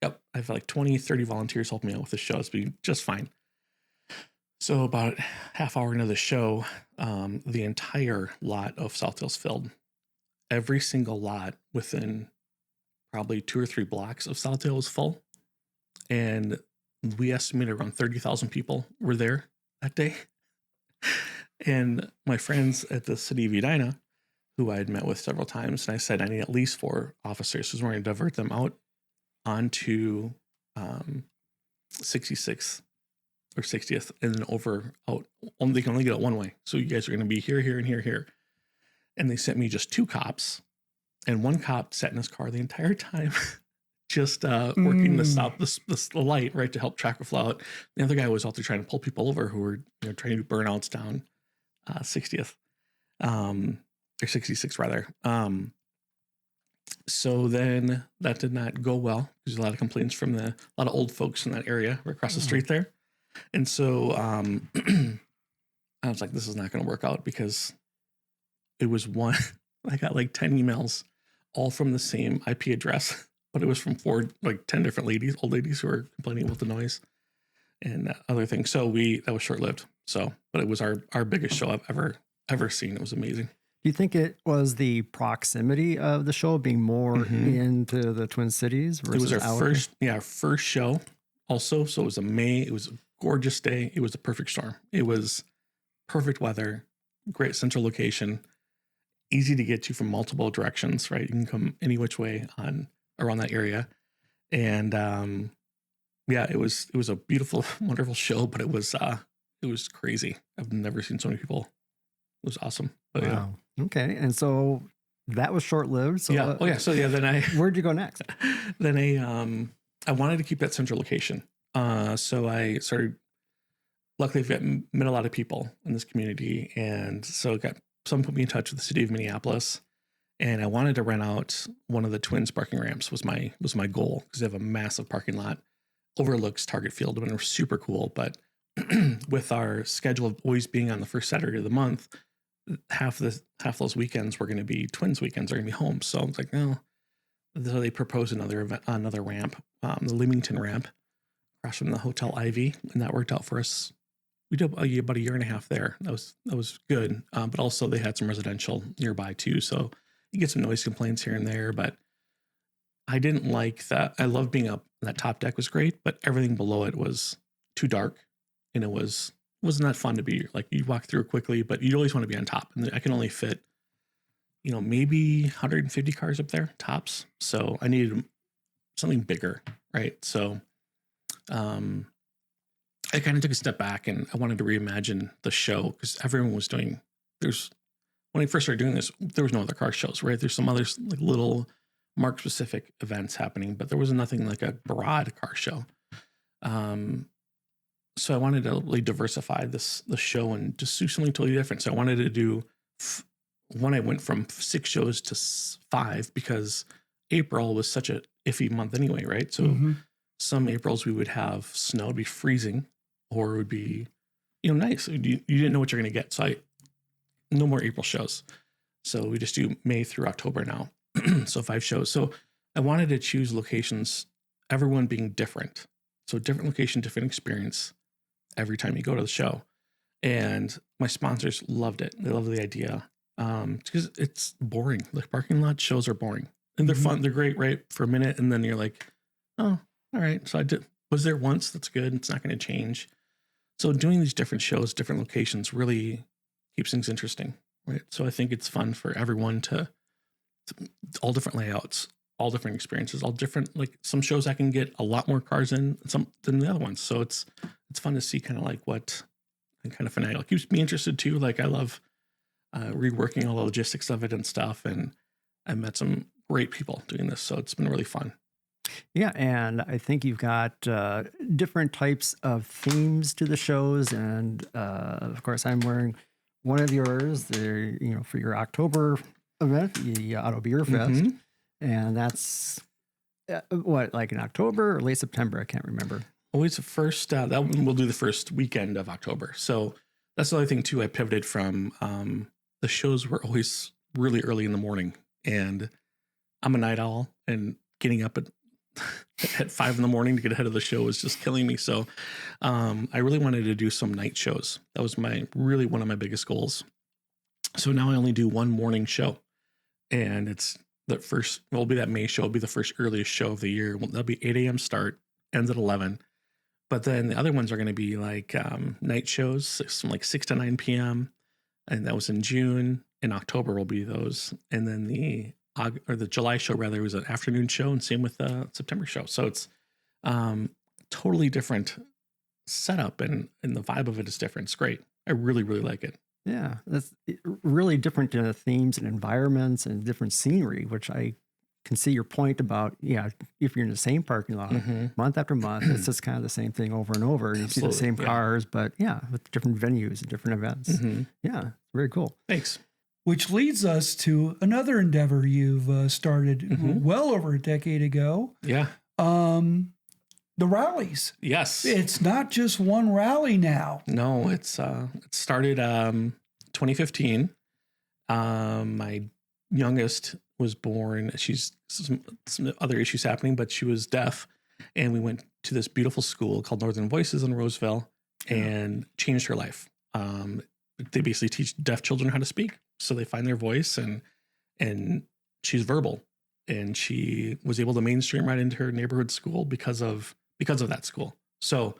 Yep. I have like 20, 30 volunteers helping me out with the show. It's been just fine. So about half hour into the show, the entire lot of Southdale's filled. Every single lot within probably 2 or 3 blocks of Southdale was full. And we estimated around 30,000 people were there that day. And my friends at the city of Edina, who I had met with several times, and I said, I need at least 4 officers, because we're going to divert them out onto 66th or 60th, and then out. They can only get out one way. So you guys are going to be here, here, and here. And they sent me just 2 cops, and one cop sat in his car the entire time, just working to stop the light, right, to help traffic flow out. The other guy was out there trying to pull people over who were trying to do burnouts down 60th, or 66 rather. So then that did not go well. There's a lot of complaints from a lot of old folks in that area right across the street there. And so I was like, this is not going to work out, because it was I got like 10 emails, all from the same IP address, but it was from 10 different old ladies who were complaining about the noise and other things. So that was short-lived. So, but it was our biggest show I've ever seen. It was amazing. Do you think it was the proximity of the show being more into the Twin Cities versus it was our first show also. So it was it was a gorgeous day. It was a perfect storm. It was perfect weather, great central location, easy to get to from multiple directions, right? You can come any which way around that area. And it was a beautiful, wonderful show, but it was crazy. I've never seen so many people. It was awesome. But wow. Yeah. Okay. And so that was short-lived. So then where'd you go next? Then I wanted to keep that central location. So I started, luckily I've met a lot of people in this community. And so someone put me in touch with the city of Minneapolis, and I wanted to rent out one of the Twins parking ramps was my goal, because they have a massive parking lot, overlooks Target Field, and it was super cool. But with our schedule of always being on the first Saturday of the month, half those weekends were going to be Twins weekends, are going to be home. So I was like, no. So they proposed another ramp, the Leamington ramp, across from the Hotel Ivy, and that worked out for us. We did about a year and a half there. That was good. But also they had some residential nearby too, so you get some noise complaints here and there. But I didn't like that. I love being up. That top deck was great, but everything below it was too dark, and it was not fun to be. Like, you walk through quickly, but you always want to be on top. And I can only fit, maybe 150 cars up there tops. So I needed something bigger, right? So I kind of took a step back, and I wanted to reimagine the show, because everyone was doing. When I first started doing this, there was no other car shows, right? There's some other like little mark specific events happening, but there was nothing like a broad car show. So I wanted to really diversify the show and just do something totally different. So I wanted to do I went from 6 shows to 5 because April was such a iffy month anyway, right? So some Aprils we would have snow, it'd be freezing, or it would be, nice. You didn't know what you're going to get. So no more April shows. So we just do May through October now. So 5 shows. So I wanted to choose locations, everyone being different. So different location, different experience every time you go to the show. And my sponsors loved it. They loved the idea. Because it's boring. The parking lot shows are boring. And they're fun. They're great, right? For a minute. And then you're like, oh, all right. So I was there once. That's good. It's not going to change. So doing these different shows, different locations really keeps things interesting, right? So I think it's fun for everyone to all different layouts, all different experiences, all different, like some shows I can get a lot more cars in than the other ones. So it's fun to see kind of like what kind of finagle. It keeps me interested too. Like I love reworking all the logistics of it and stuff. And I met some great people doing this. So it's been really fun. Yeah, and I think you've got different types of themes to the shows. And of course, I'm wearing one of yours there, for your October event, the Auto Beer Fest. And that's like in October or late September? I can't remember. Always the first, that one we'll do the first weekend of October. So that's the other thing too. I pivoted from the shows were always really early in the morning, and I'm a night owl, and getting up at 5 in the morning to get ahead of the show was just killing me. So I really wanted to do some night shows. That was really one of my biggest goals. So now I only do one morning show, and it's will be that May show. It'll be the first earliest show of the year. That'll be 8 a.m. start, ends at 11. But then the other ones are going to be like night shows, from like 6 to 9 p.m. And that was in June. In October will be those. And then the July show rather was an afternoon show, and same with the September show. So it's totally different setup, and the vibe of it is different. It's great. I really, really like it. Yeah, that's really different themes and environments and different scenery, which I can see your point about, if you're in the same parking lot month after month, it's just kind of the same thing over and over. You see the same cars, but with different venues and different events. Yeah, very cool. Thanks. Which leads us to another endeavor you've started well over a decade ago. Yeah. The rallies. Yes. It's not just one rally now. No, it started 2015. My youngest was born. She's some other issues happening, but she was deaf. And we went to this beautiful school called Northern Voices in Roseville and changed her life. They basically teach deaf children how to speak. So they find their voice, and she's verbal, and she was able to mainstream right into her neighborhood school because of that school. So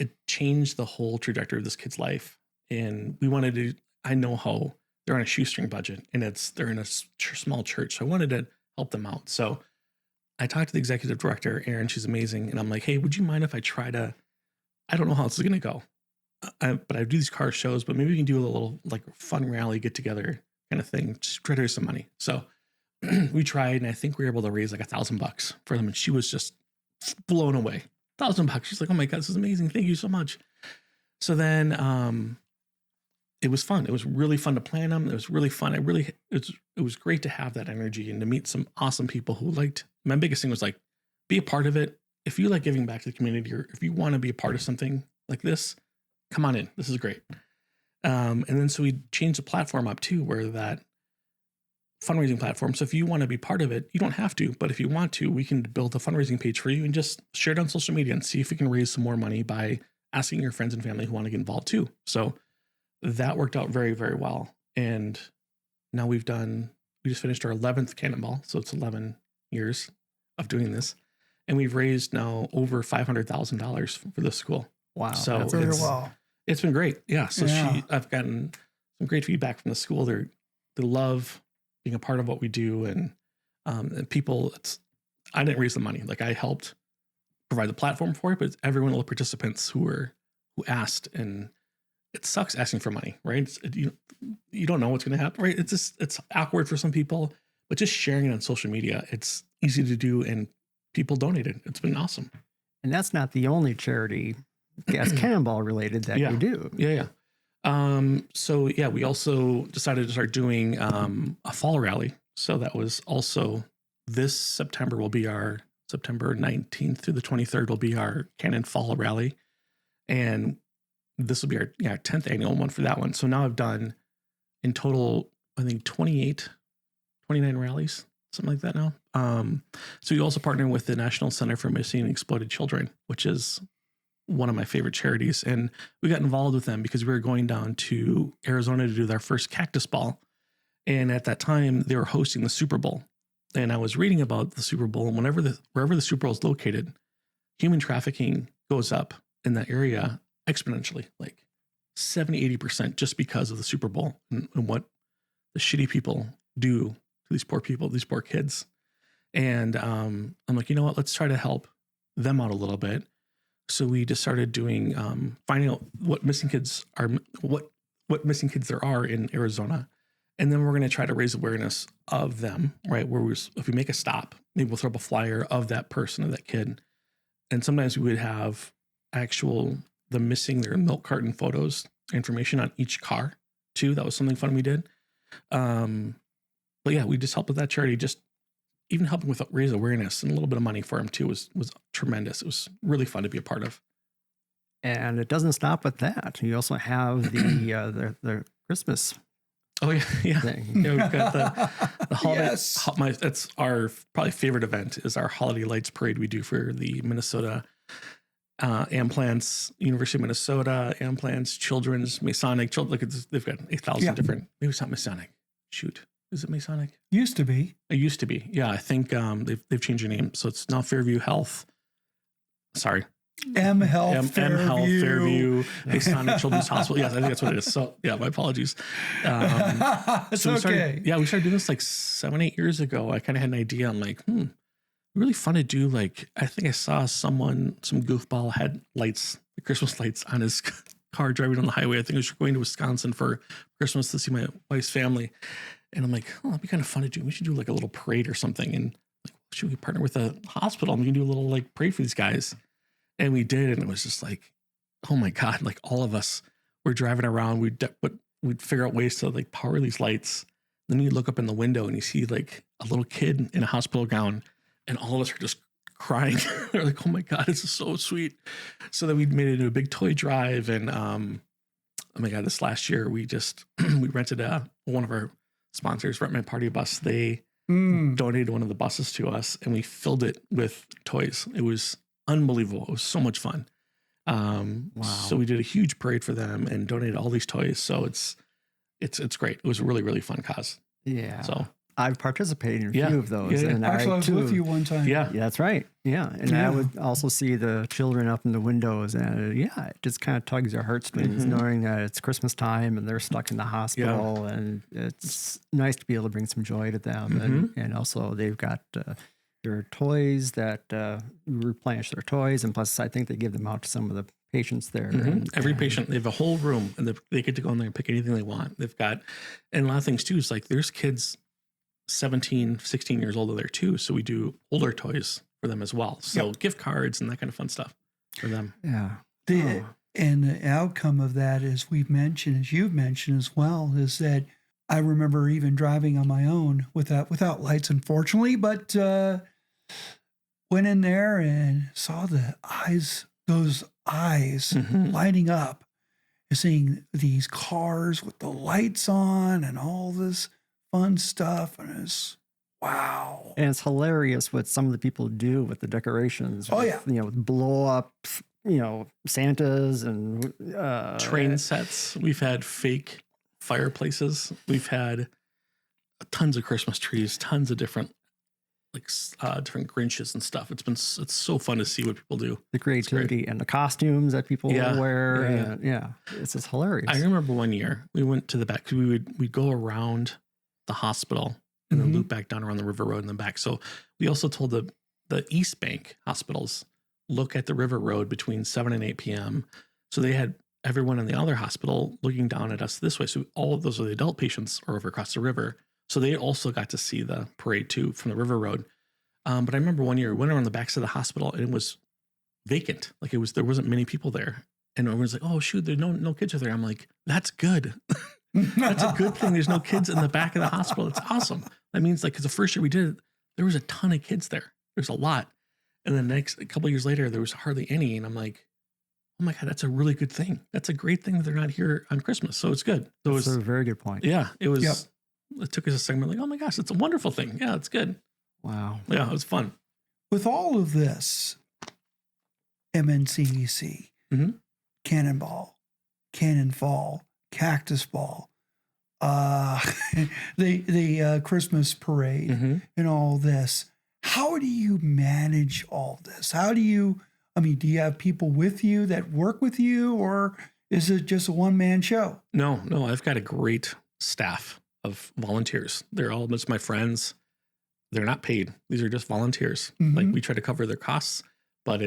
it changed the whole trajectory of this kid's life. And we wanted to, I know how they're on a shoestring budget, and they're in a small church. So I wanted to help them out. So I talked to the executive director, Erin, she's amazing. And I'm like, hey, would you mind if I I don't know how this is going to go, but I do these car shows, but maybe we can do a little like fun rally get together kind of thing. Just try to raise some money. So we tried, and I think we were able to raise like $1,000 for them. And she was just blown away. $1,000. She's like, oh my God, this is amazing. Thank you so much. So then it was fun. It was really fun to plan them. It was really fun. It was great to have that energy and to meet some awesome people who liked. My biggest thing was like, be a part of it. If you like giving back to the community, or if you want to be a part of something like this, come on in. This is great. And then so we changed the platform up too, where that fundraising platform. So if you want to be part of it, you don't have to, but if you want to, we can build a fundraising page for you and just share it on social media and see if we can raise some more money by asking your friends and family who want to get involved too. So that worked out very, very well. And now we just finished our 11th Kannonball. So it's 11 years of doing this. And we've raised now over $500,000 for this school. Wow. So that's very well. It's been great. Yeah. So I've gotten some great feedback from the school. They love being a part of what we do. And people, I didn't raise the money. Like I helped provide the platform for it, but it's every one of the participants who asked, and it sucks asking for money, right? You don't know what's going to happen, right? It's awkward for some people, but just sharing it on social media, it's easy to do, and people donated. It's been awesome. And that's not the only charity gas Kannonball related that you do. Yeah. So yeah, we also decided to start doing a fall rally. So that was also this September will be our September 19th through the 23rd will be our Cannon Fall Rally. And this will be our 10th annual one for that one. So now I've done in total, I think 29 rallies, something like that now. So we also partner with the National Center for Missing and Exploited Children, which is one of my favorite charities. And we got involved with them because we were going down to Arizona to do their first cactus ball. And at that time they were hosting the Super Bowl. And I was reading about the Super Bowl, and wherever the Super Bowl is located, human trafficking goes up in that area exponentially, like 70-80%, just because of the Super Bowl and what the shitty people do to these poor people, these poor kids. And I'm like, you know what? Let's try to help them out a little bit. So we just started doing finding out what missing kids are, what missing kids there are in Arizona. And then we're going to try to raise awareness of them, right? If we make a stop, maybe we'll throw up a flyer of that person, of that kid. And sometimes we would have the missing their milk carton photos, information on each car too. That was something fun we did. But yeah, we just helped with that charity, just even helping with raise awareness, and a little bit of money for them too was tremendous. It was really fun to be a part of. And it doesn't stop at that. You also have the Christmas. Oh yeah. Thing. Yeah, we've got the holiday. Yes. That's our probably favorite event is our Holiday Lights Parade we do for the Minnesota Amplants, University of Minnesota, Amplants, Children's, Masonic. They've got 8,000 different. Maybe it's not Masonic. Shoot, is it Masonic? Used to be. It used to be. Yeah, I think they've changed their name, so it's now Fairview Health. Sorry. M Health Fairview, Masonic Children's Hospital. Yes, I think that's what it is. So yeah, my apologies. It's okay. We started doing this like 7-8 years ago. I kind of had an idea. I'm like, really fun to do. Like, I think I saw some goofball had lights, the Christmas lights on his car driving on the highway. I think I was going to Wisconsin for Christmas to see my wife's family. And I'm like, that'd be kind of fun to do. We should do like a little parade or something. And like, should we partner with a hospital and we can do a little like parade for these guys? And we did, and it was just like, oh my God, like all of us were driving around. We'd figure out ways to like power these lights. Then you look up in the window and you see like a little kid in a hospital gown, and all of us are just crying. They're like, oh my God, this is so sweet. So then we made it into a big toy drive. And oh my God, this last year we rented one of our sponsors, Rent My Party Bus. They donated one of the buses to us, and we filled it with toys. It was unbelievable. It was so much fun. Wow. So we did a huge parade for them and donated all these toys. So it's great. It was a really, really fun cause. Yeah. So I've participated in a few of those. Yeah. And Actually, I was with you one time. Yeah. That's right. Yeah. And I would also see the children up in the windows, and it just kind of tugs your heartstrings knowing that it's Christmas time and they're stuck in the hospital, and it's nice to be able to bring some joy to them. And also they've got their toys that replenish their toys. And plus I think they give them out to some of the patients there. Every patient, they have a whole room, and they get to go in there and pick anything they want. They've got, and a lot of things too, is like there's kids 17, 16 years old there too. So we do older toys for them as well. So gift cards and that kind of fun stuff for them. Yeah. And the outcome of that, as you've mentioned as well, is that I remember even driving on my own without lights, unfortunately, but went in there and saw those eyes lighting up, and seeing these cars with the lights on and all this fun stuff. And it's wow. And it's hilarious what some of the people do with the decorations. With blow up, Santas and train sets. We've had fake fireplaces. We've had tons of Christmas trees, tons of different different Grinches and stuff. It's so fun to see what people do. The creativity and the costumes that people wear. It's just hilarious. I remember one year we went to the back, because we'd go around the hospital and then loop back down around the river road in the back. So we also told the East Bank hospitals, look at the river road between 7 and 8 p.m. So they had everyone in the other hospital looking down at us this way. So all of those are the adult patients are over across the river. So they also got to see the parade too from the river road. But I remember one year we went around the backs of the hospital, and it was vacant. Like there wasn't many people there. And everyone's like, oh shoot, there's no kids are there. I'm like, that's good. That's a good thing. There's no kids in the back of the hospital. It's awesome. That means like, cause the first year we did it, there was a ton of kids there. There's a lot. And then a couple of years later, there was hardly any. And I'm like, oh my God, that's a really good thing. That's a great thing that they're not here on Christmas. So it's good. So that's a very good point. Yeah. It was, it took us a segment like, oh my gosh, it's a wonderful thing. Yeah, it's good. Wow. Yeah, it was fun. With all of this, MNCEC, Cannonball, Cannonfall, Cactus Ball, the Christmas parade, and all this. How do you manage all this? Do you have people with you that work with you, or is it just a one-man show? No, I've got a great staff of volunteers. They're all just my friends. They're not paid. These are just volunteers. Like we try to cover their costs, but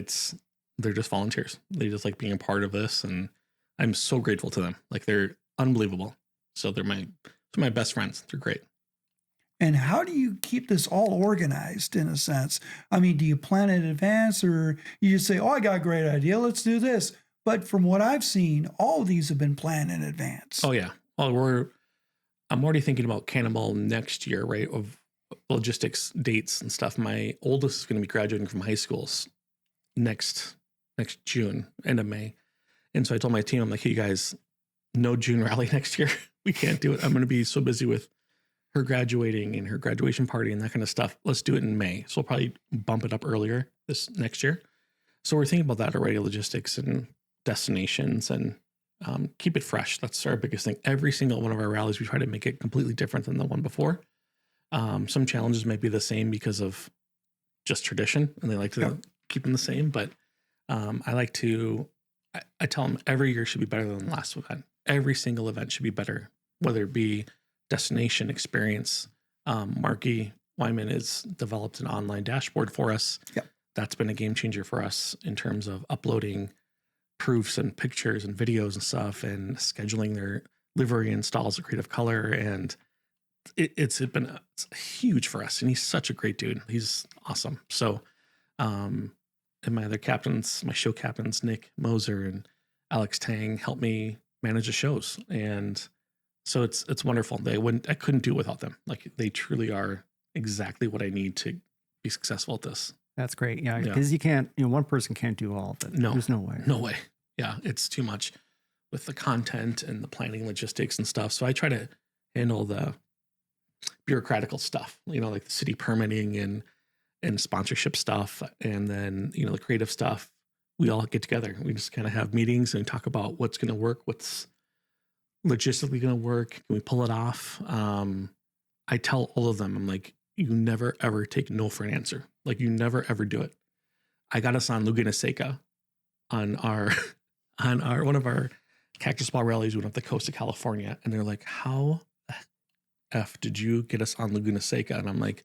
they're just volunteers. They just like being a part of this. And I'm so grateful to them. Like they're unbelievable. So they're my best friends. They're great. And how do you keep this all organized in a sense? Do you plan in advance, or you just say, oh, I got a great idea, let's do this? But from what I've seen, all of these have been planned in advance. Oh yeah. Well, I'm already thinking about Cannonball next year, right? Of logistics, dates and stuff. My oldest is going to be graduating from high schools next June, end of May. And so I told my team, I'm like, hey, you guys, no June rally next year. We can't do it. I'm going to be so busy with her graduating and her graduation party and that kind of stuff. Let's do it in May. So we'll probably bump it up earlier this next year. So we're thinking about that already, logistics and destinations, and keep it fresh. That's our biggest thing. Every single one of our rallies, we try to make it completely different than the one before. Some challenges may be the same because of just tradition, and they like to keep them the same. But I like to, I tell them every year should be better than the last event. Every single event should be better, whether it be destination experience. Marky Wyman has developed an online dashboard for us. That's been a game changer for us in terms of uploading proofs and pictures and videos and stuff, and scheduling their livery installs of Creative Color. And it's huge for us. And he's such a great dude. He's awesome. So, and my other captains, my show captains, Nick Moser and Alex Tang, help me manage the shows. And so it's wonderful. I couldn't do it without them. Like they truly are exactly what I need to be successful at this. That's great. Yeah. Because you can't, one person can't do all of it. No, there's no way. No way. Yeah. It's too much with the content and the planning, logistics and stuff. So I try to handle the bureaucratical stuff, like the city permitting and sponsorship stuff. And then, the creative stuff, we all get together. We just kind of have meetings and talk about what's going to work, what's logistically going to work. Can we pull it off? I tell all of them, I'm like, you never, ever take no for an answer. Like you never, ever do it. I got us on Laguna Seca on one of our Cactus Ball rallies. We went up the coast of California, and they're like, how the F did you get us on Laguna Seca? And I'm like,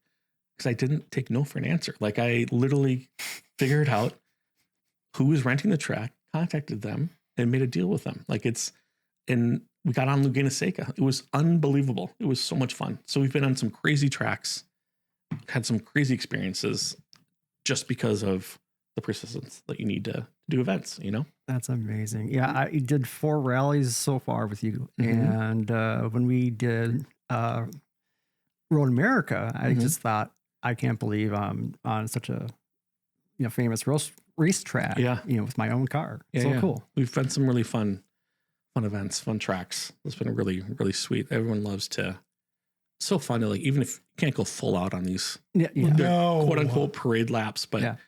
because I didn't take no for an answer. Like I literally figured out who was renting the track, contacted them, and made a deal with them. And we got on Laguna Seca. It was unbelievable. It was so much fun. So we've been on some crazy tracks, had some crazy experiences just because of the persistence that you need to do events, That's amazing. Yeah, I did 4 rallies so far with you. And when we did Road America, I just thought, I can't believe I'm on such a famous racetrack, with my own car. Cool. We've had some really fun events, fun tracks. It's been really, really sweet. Everyone loves to. So fun to even if you can't go full out on these, quote unquote parade laps, but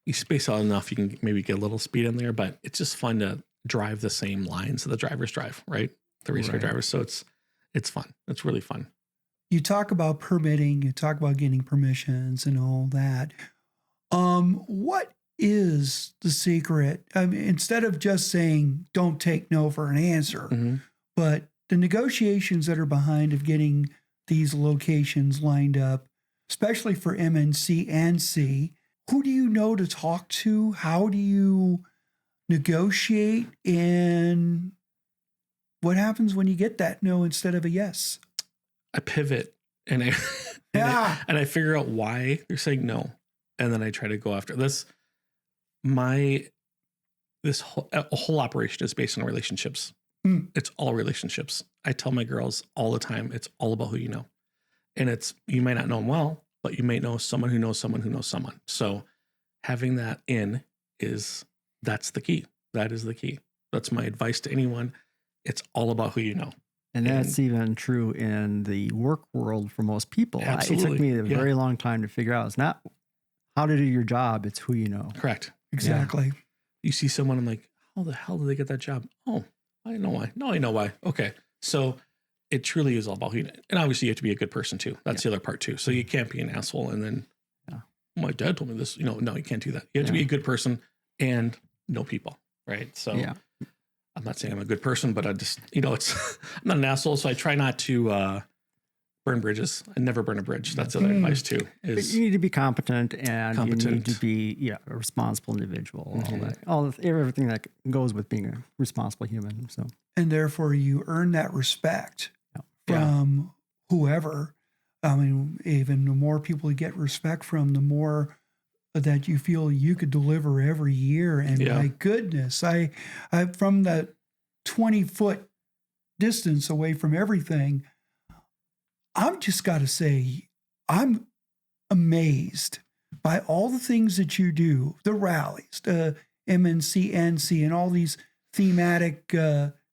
you space out enough, you can maybe get a little speed in there. But it's just fun to drive the same lines that the drivers drive, right? The race car drivers. So it's fun. It's really fun. You talk about permitting. You talk about getting permissions and all that. What is the secret? Instead of just saying, don't take no for an answer, but the negotiations that are behind of getting these locations lined up, especially for MNC and C, who do you know to talk to? How do you negotiate? And what happens when you get that no instead of a yes? I pivot and I figure out why they're saying no. And then I try to go after this. this whole operation is based on relationships. It's all relationships. I tell my girls all the time, it's all about who you know. And you might not know them well, but you may know someone who knows someone who knows someone. So having that that's the key. That is the key. That's my advice to anyone. It's all about who you know. And that's even true in the work world for most people. Absolutely. It took me a very long time to figure out. It's not how to do your job. It's who you know. Correct. Exactly. Yeah. You see someone, I'm like, how the hell did they get that job? Oh, I know why. No, I know why. Okay. So it truly is all about who you know. And obviously you have to be a good person too. That's the other part too. So you can't be an asshole and then my dad told me this, no, you can't do that. You have to be a good person and know people. Right. So I'm not saying I'm a good person, but I just, I'm not an asshole. So I try not to burn bridges. I never burn a bridge. That's the other advice too. You need to be competent and you need to be a responsible individual. Everything that goes with being a responsible human. So, and therefore you earn that respect from whoever. I mean, even the more people you get respect from, the more that you feel you could deliver every year. And my goodness, I from the 20-foot distance away from everything, I've just got to say, I'm amazed by all the things that you do, the rallies, the MNC, NC, and all these thematic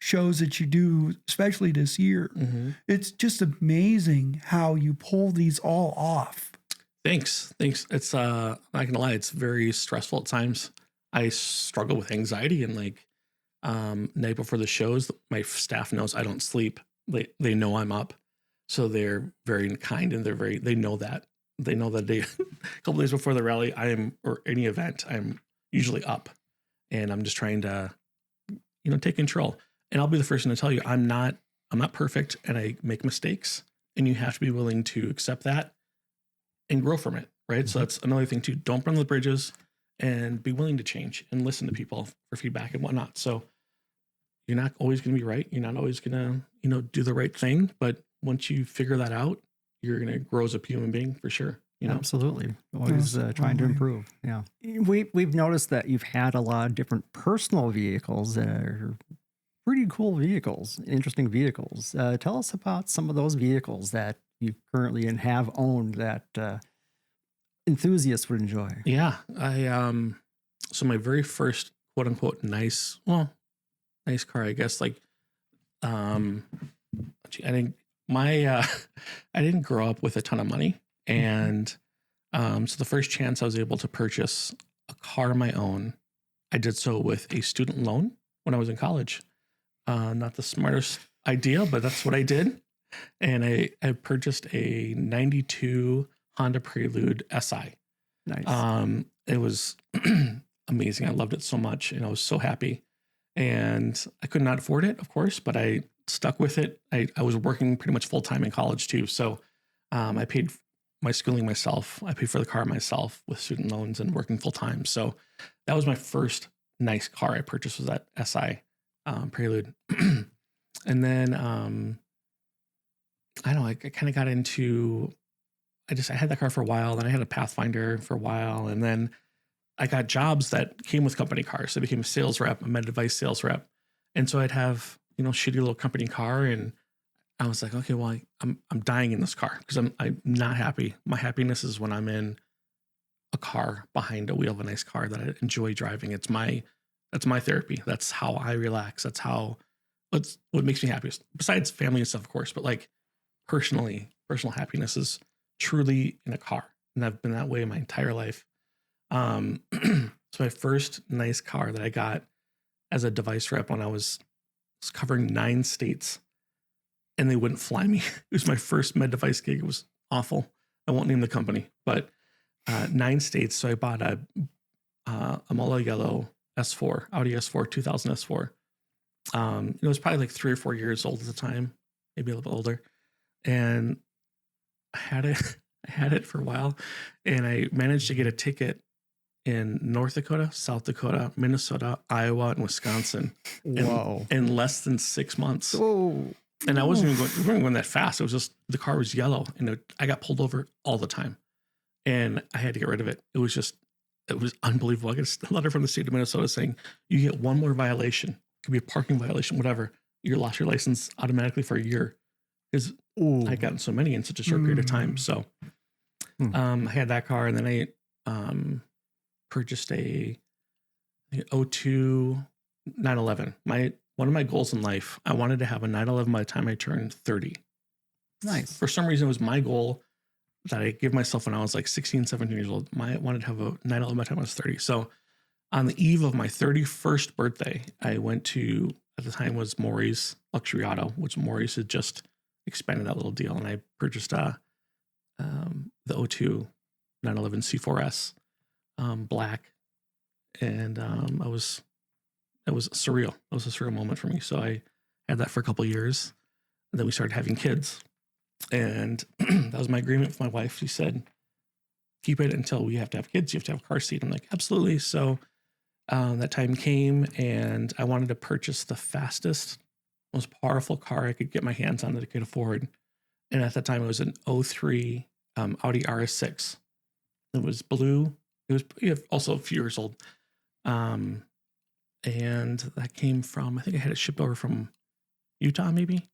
shows that you do, especially this year. Mm-hmm. It's just amazing how you pull these all off. Thanks. It's I'm not gonna lie, it's very stressful at times. I struggle with anxiety and night before the shows, my staff knows I don't sleep. They know I'm up. So they're very kind and they know that. They know that a couple days before the rally, or any event, I'm usually up and I'm just trying to, take control. And I'll be the first one to tell you, I'm not perfect and I make mistakes and you have to be willing to accept that and grow from it. Right. Mm-hmm. So that's another thing too. Don't burn the bridges and be willing to change and listen to people for feedback and whatnot. So you're not always going to be right. You're not always going to, do the right thing, but once you figure that out, you're going to grow as a human being for sure. Absolutely. Always trying to improve. Yeah. We've noticed that you've had a lot of different personal vehicles that are pretty cool vehicles, interesting vehicles. Tell us about some of those vehicles that you currently have owned that enthusiasts would enjoy. Yeah. So my very first quote unquote nice car, I guess, I didn't grow up with a ton of money. And so the first chance I was able to purchase a car of my own, I did so with a student loan when I was in college. Not the smartest idea, but that's what I did. And I purchased a 92 Honda Prelude SI. Nice. It was amazing. I loved it so much and I was so happy. And I could not afford it, of course, but I stuck with it. I was working pretty much full time in college too. So I paid my schooling myself. I paid for the car myself with student loans and working full time. So that was my first nice car I purchased, was that SI Prelude. And then I kind of got into, I had that car for a while. Then I had a Pathfinder for a while. And then I got jobs that came with company cars. So I became a sales rep, a med device sales rep. And so I'd have, shitty little company car. And I was like, okay, well, I'm dying in this car because I'm not happy. My happiness is when I'm in a car behind a wheel of a nice car that I enjoy driving. That's my therapy. That's how I relax. That's what makes me happiest, besides family and stuff, of course. But personal happiness is truly in a car. And I've been that way my entire life. So my first nice car that I got as a device rep when I was covering 9 states and they wouldn't fly me. It was my first med device gig. It was awful. I won't name the company, but 9 states. So I bought a Mullah yellow S4, Audi S4, 2000 S4. It was probably 3 or 4 years old at the time, maybe a little bit older. And I had it for a while and I managed to get a ticket in North Dakota, South Dakota, Minnesota, Iowa, and Wisconsin. In less than 6 months. Whoa. And I wasn't even going that fast. It was just, the car was yellow and I got pulled over all the time and I had to get rid of it. It was just, it was unbelievable. I got a letter from the state of Minnesota saying you get one more violation. It could be a parking violation, whatever. You lost your license automatically for a year. Because I'd gotten so many in such a short period of time. So I had that car, and then I purchased a 02 911. One of my goals in life, I wanted to have a 911 by the time I turned 30. Nice. For some reason, it was my goal that I gave myself when I was like 16, 17 years old. I wanted to have a 911 by the time I was 30. So on the eve of my 31st birthday, I went to, at the time was Maury's Luxury Auto, which Maury's had just expanded that little deal. And I purchased the 02 911 C4S black. And it was surreal. It was a surreal moment for me. So I had that for a couple of years. And then we started having kids. And that was my agreement with my wife. She said, keep it until we have to have kids. You have to have a car seat. I'm like, absolutely. So that time came, and I wanted to purchase the fastest, most powerful car I could get my hands on that I could afford. And at that time, it was an 03 Audi RS6. It was blue. It was also a few years old. And that came from, I think I had it shipped over from Utah, maybe.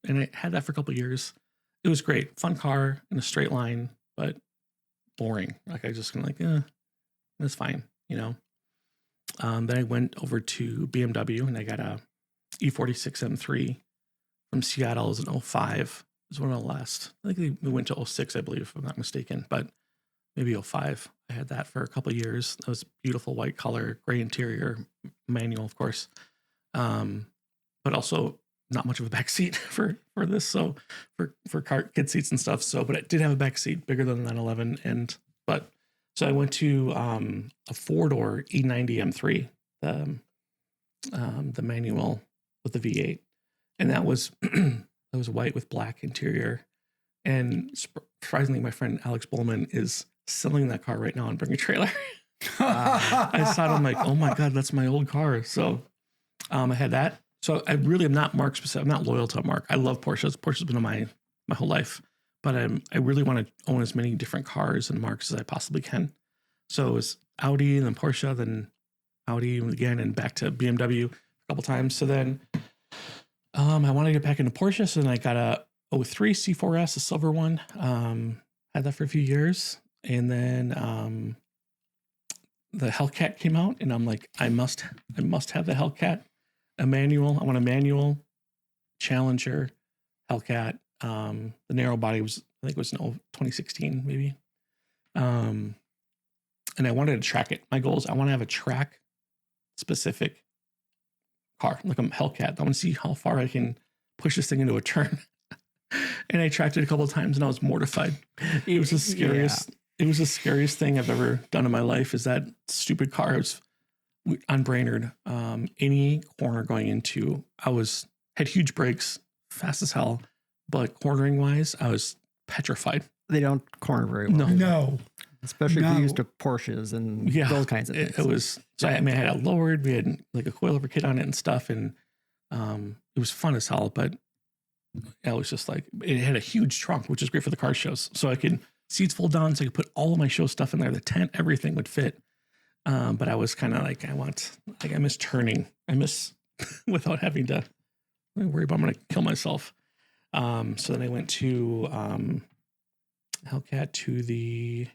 And I had that for a couple of years. It was great. Fun car in a straight line, but boring. Like I just kind of like, that's fine, you know. Then I went over to BMW, and I got a E46 M3 from Seattle. It was an 05. It was one of the last. I think we went to 06, I believe, if I'm not mistaken, but maybe 05. I had that for a couple of years. That was beautiful white color, gray interior, manual, of course, but also not much of a back seat for this. So for kid seats and stuff. So, but it did have a back seat bigger than the 911. So I went to a 4-door E90 M3, the manual with the V8, and that was white with black interior. And surprisingly, my friend Alex Bowman is selling that car right now and bring a trailer. I saw it. I'm like, oh my God, that's my old car. So I had that. So I really am not mark specific. I'm not loyal to a mark. I love Porsches. Porsche's been in my whole life, but I really want to own as many different cars and marks as I possibly can. So it was Audi, and then Porsche, then Audi again, and back to BMW a couple times. So then I wanted to get back into Porsche. So then I got a 03 C4S, a silver one. Had that for a few years. And then the Hellcat came out, and I'm like, I must have the Hellcat, a manual. I want a manual Challenger Hellcat. The narrow body was, I think it was in 2016, maybe. And I wanted to track it. My goal is I want to have a track specific car, like a Hellcat. I want to see how far I can push this thing into a turn. And I tracked it a couple of times, and I was mortified. It was the scariest. Yeah. It was the scariest thing I've ever done in my life. Is that stupid car? It was on Brainerd. Any corner going into, had huge brakes, fast as hell, but cornering wise, I was petrified. They don't corner very well. No. Especially if you're used to Porsches and those kinds of things. It was, so I had it lowered. We had like a coilover kit on it and stuff. And it was fun as hell, but I was just like, it had a huge trunk, which is great for the car shows. So I could, seats fold down, so I could put all of my show stuff in there. The tent, everything would fit. But I was kind of like, I miss turning. I miss without having to worry about I'm going to kill myself. So then I went to Hellcat to the,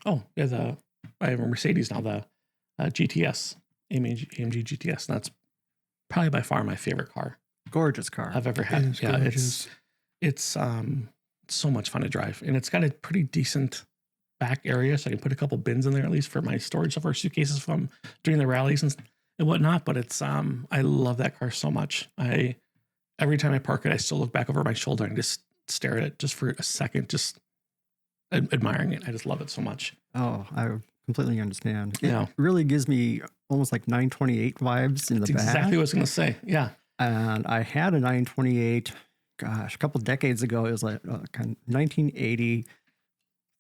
I have a Mercedes now, the GTS, AMG GTS. And that's probably by far my favorite car. Gorgeous car I've ever had. Yeah, it's so much fun to drive, and it's got a pretty decent back area, so I can put a couple bins in there at least for my storage of our suitcases from doing the rallies and whatnot. But it's I love that car so much. Every time I park it, I still look back over my shoulder and just stare at it just for a second, just admiring it. I just love it so much. Oh, I completely understand. It really gives me almost like 928 vibes in the back. Exactly what I was going to say. Yeah. And I had a 928, a couple decades ago. It was like kind of 1980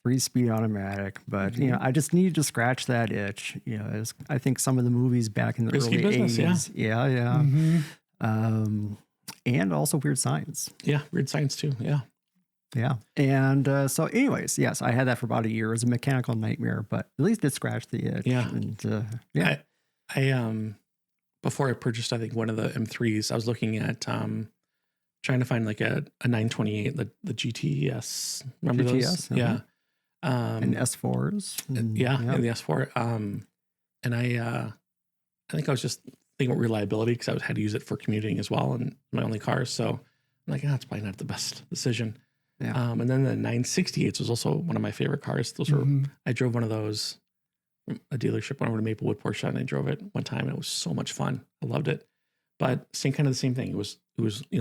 3-speed automatic. But, I just needed to scratch that itch. I think some of the movies back in the early 80s. Yeah. Mm-hmm. And also Weird Science. Yeah, Weird Science too. Yeah. Yeah. And so anyways, yes, I had that for about a year. It was a mechanical nightmare, but at least it scratched the itch. Yeah. And yeah. I before I purchased, I think one of the M3s, I was looking at trying to find like a 928, the GTS. Remember GTS, those? Yeah. And S4s. And the S4. And I think I was just thinking about reliability because I had to use it for commuting as well and my only car. So I'm like, it's probably not the best decision. Yeah. And then the 968s was also one of my favorite cars. Those were, I drove one of those from a dealership, went over to Maplewood Porsche, and I drove it one time, and it was so much fun. I loved it. But kind of the same thing. It was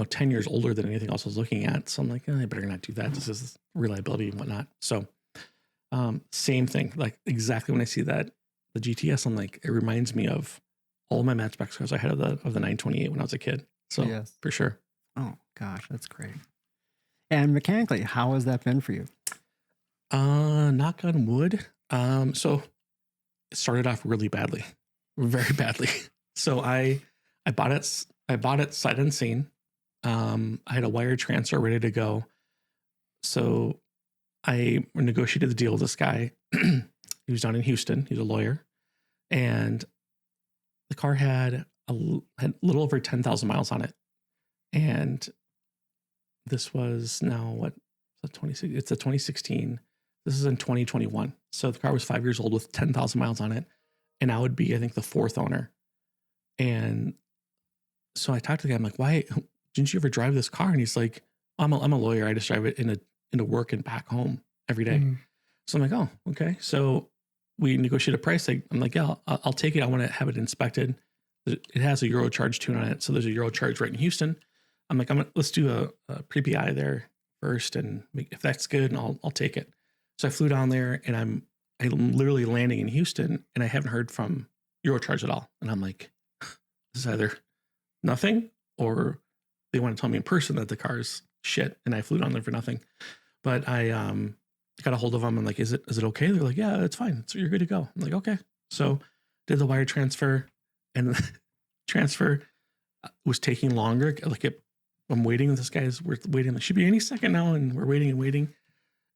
10 years older than anything else I was looking at. So I'm like, I better not do that. This is reliability and whatnot. So same thing. Like exactly when I see that the GTS, I'm like, it reminds me of all my Matchbox cars I had of the 928 when I was a kid. So yes, for sure. Oh gosh, that's great. And mechanically, how has that been for you? Knock on wood. So it started off really badly, very badly. So I bought it sight unseen. I had a wire transfer ready to go. So I negotiated the deal with this guy. He was down in Houston. He's a lawyer, and the car had a little over 10,000 miles on it. And this was now it's a 2016. This is in 2021. So the car was 5 years old with 10,000 miles on it. And I would be, I think, the fourth owner. And so I talked to the guy. I'm like, why didn't you ever drive this car? And he's like, I'm a lawyer. I just drive it into work and back home every day. So I'm like, oh, okay. So we negotiated a price. I'm like, yeah, I'll take it. I want to have it inspected. It has a Eurocharge tune on it. So there's a Eurocharge right in Houston. I'm like, let's do a pre-PI there first. And if that's good, and I'll take it. So I flew down there, and I'm literally landing in Houston, and I haven't heard from Eurocharge at all. And I'm like, this is either nothing, or they want to tell me in person that the car's shit, and I flew down there for nothing. But I got a hold of them. I'm like, is it okay? They're like, yeah, it's fine. So you're good to go. I'm like, okay. So did the wire transfer, and the transfer was taking longer. I'm waiting. This we're waiting. Like, should be any second now, and we're waiting and waiting.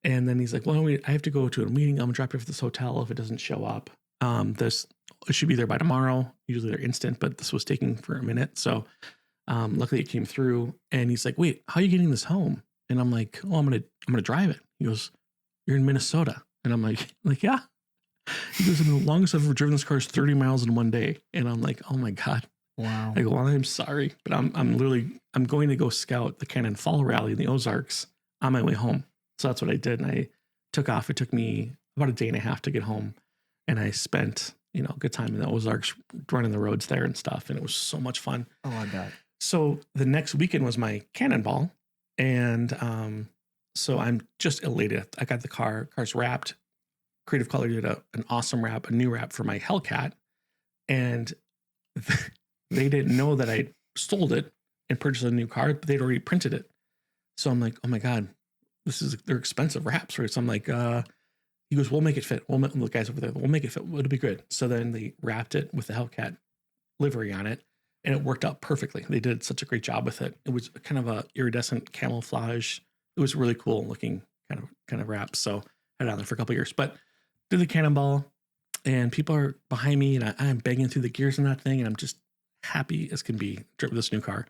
And then he's like, well, I have to go to a meeting. I'm gonna drop you off at this hotel if it doesn't show up. It should be there by tomorrow. Usually they're instant, but this was taking for a minute. So luckily it came through. And he's like, wait, how are you getting this home? And I'm like, oh, I'm gonna drive it. He goes, you're in Minnesota. And I'm like, yeah. He goes, and the longest I've ever driven this car is 30 miles in one day. And I'm like, oh my God. Wow. I go, well, I'm sorry, but I'm going to go scout the Kannonball rally in the Ozarks on my way home. So that's what I did. And I took off. It took me about a day and a half to get home. And I spent, a good time in the Ozarks running the roads there and stuff. And it was so much fun. Oh, I bet. So the next weekend was my Kannonball. And so I'm just elated. I got the car's wrapped. Creative Color did an awesome wrap, a new wrap for my Hellcat. And they didn't know that I sold it and purchased a new car, but they'd already printed it. So I'm like, oh my God, they're expensive wraps, right? So I'm like, he goes, we'll make it fit. The guys over there, we'll make it fit. It'll be good. So then they wrapped it with the Hellcat livery on it, and it worked out perfectly. They did such a great job with it. It was kind of a iridescent camouflage. It was really cool looking kind of wrap. So I had it on there for a couple of years, but did the Kannonball, and people are behind me, and I'm banging through the gears in that thing, and I'm just happy as can be with this new car.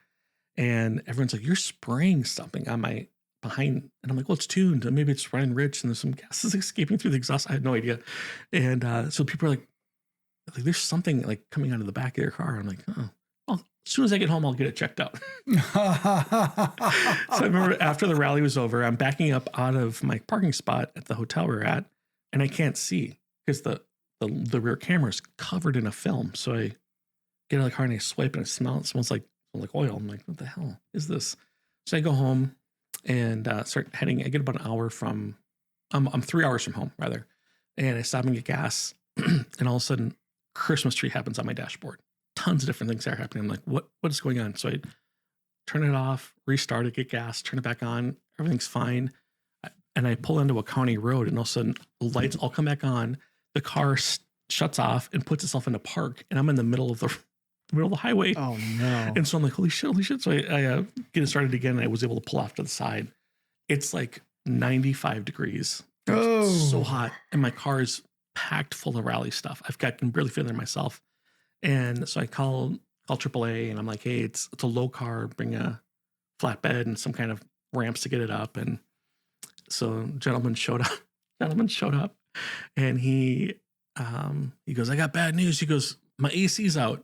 And everyone's like, you're spraying something on my behind. And I'm like, well, it's tuned. Maybe it's running rich and there's some gases escaping through the exhaust. I had no idea. And so people are like, there's something like coming out of the back of your car. I'm like, oh, well, as soon as I get home, I'll get it checked out. So I remember after the rally was over, I'm backing up out of my parking spot at the hotel we're at, and I can't see because the rear camera is covered in a film. So I get out of the car and I swipe, and it smells like oil. I'm like, what the hell is this? So I go home and start heading. I get about an hour from, I'm 3 hours from home rather. And I stop and get gas. And all of a sudden, Christmas tree happens on my dashboard. Tons of different things are happening. I'm like, what is going on? So I turn it off, restart it, get gas, turn it back on. Everything's fine. And I pull into a county road, and all of a sudden the lights all come back on. The car shuts off and puts itself into park. And I'm in the middle of the highway. Oh no. And so I'm like, holy shit. So I get it started again, and I was able to pull off to the side. It's like 95 degrees. It's so hot. And my car is packed full of rally stuff. I can barely fit in there myself. And so I called AAA and I'm like, hey, it's a low car, bring a flatbed and some kind of ramps to get it up. And so gentleman showed up and he goes, I got bad news. He goes, my AC's out.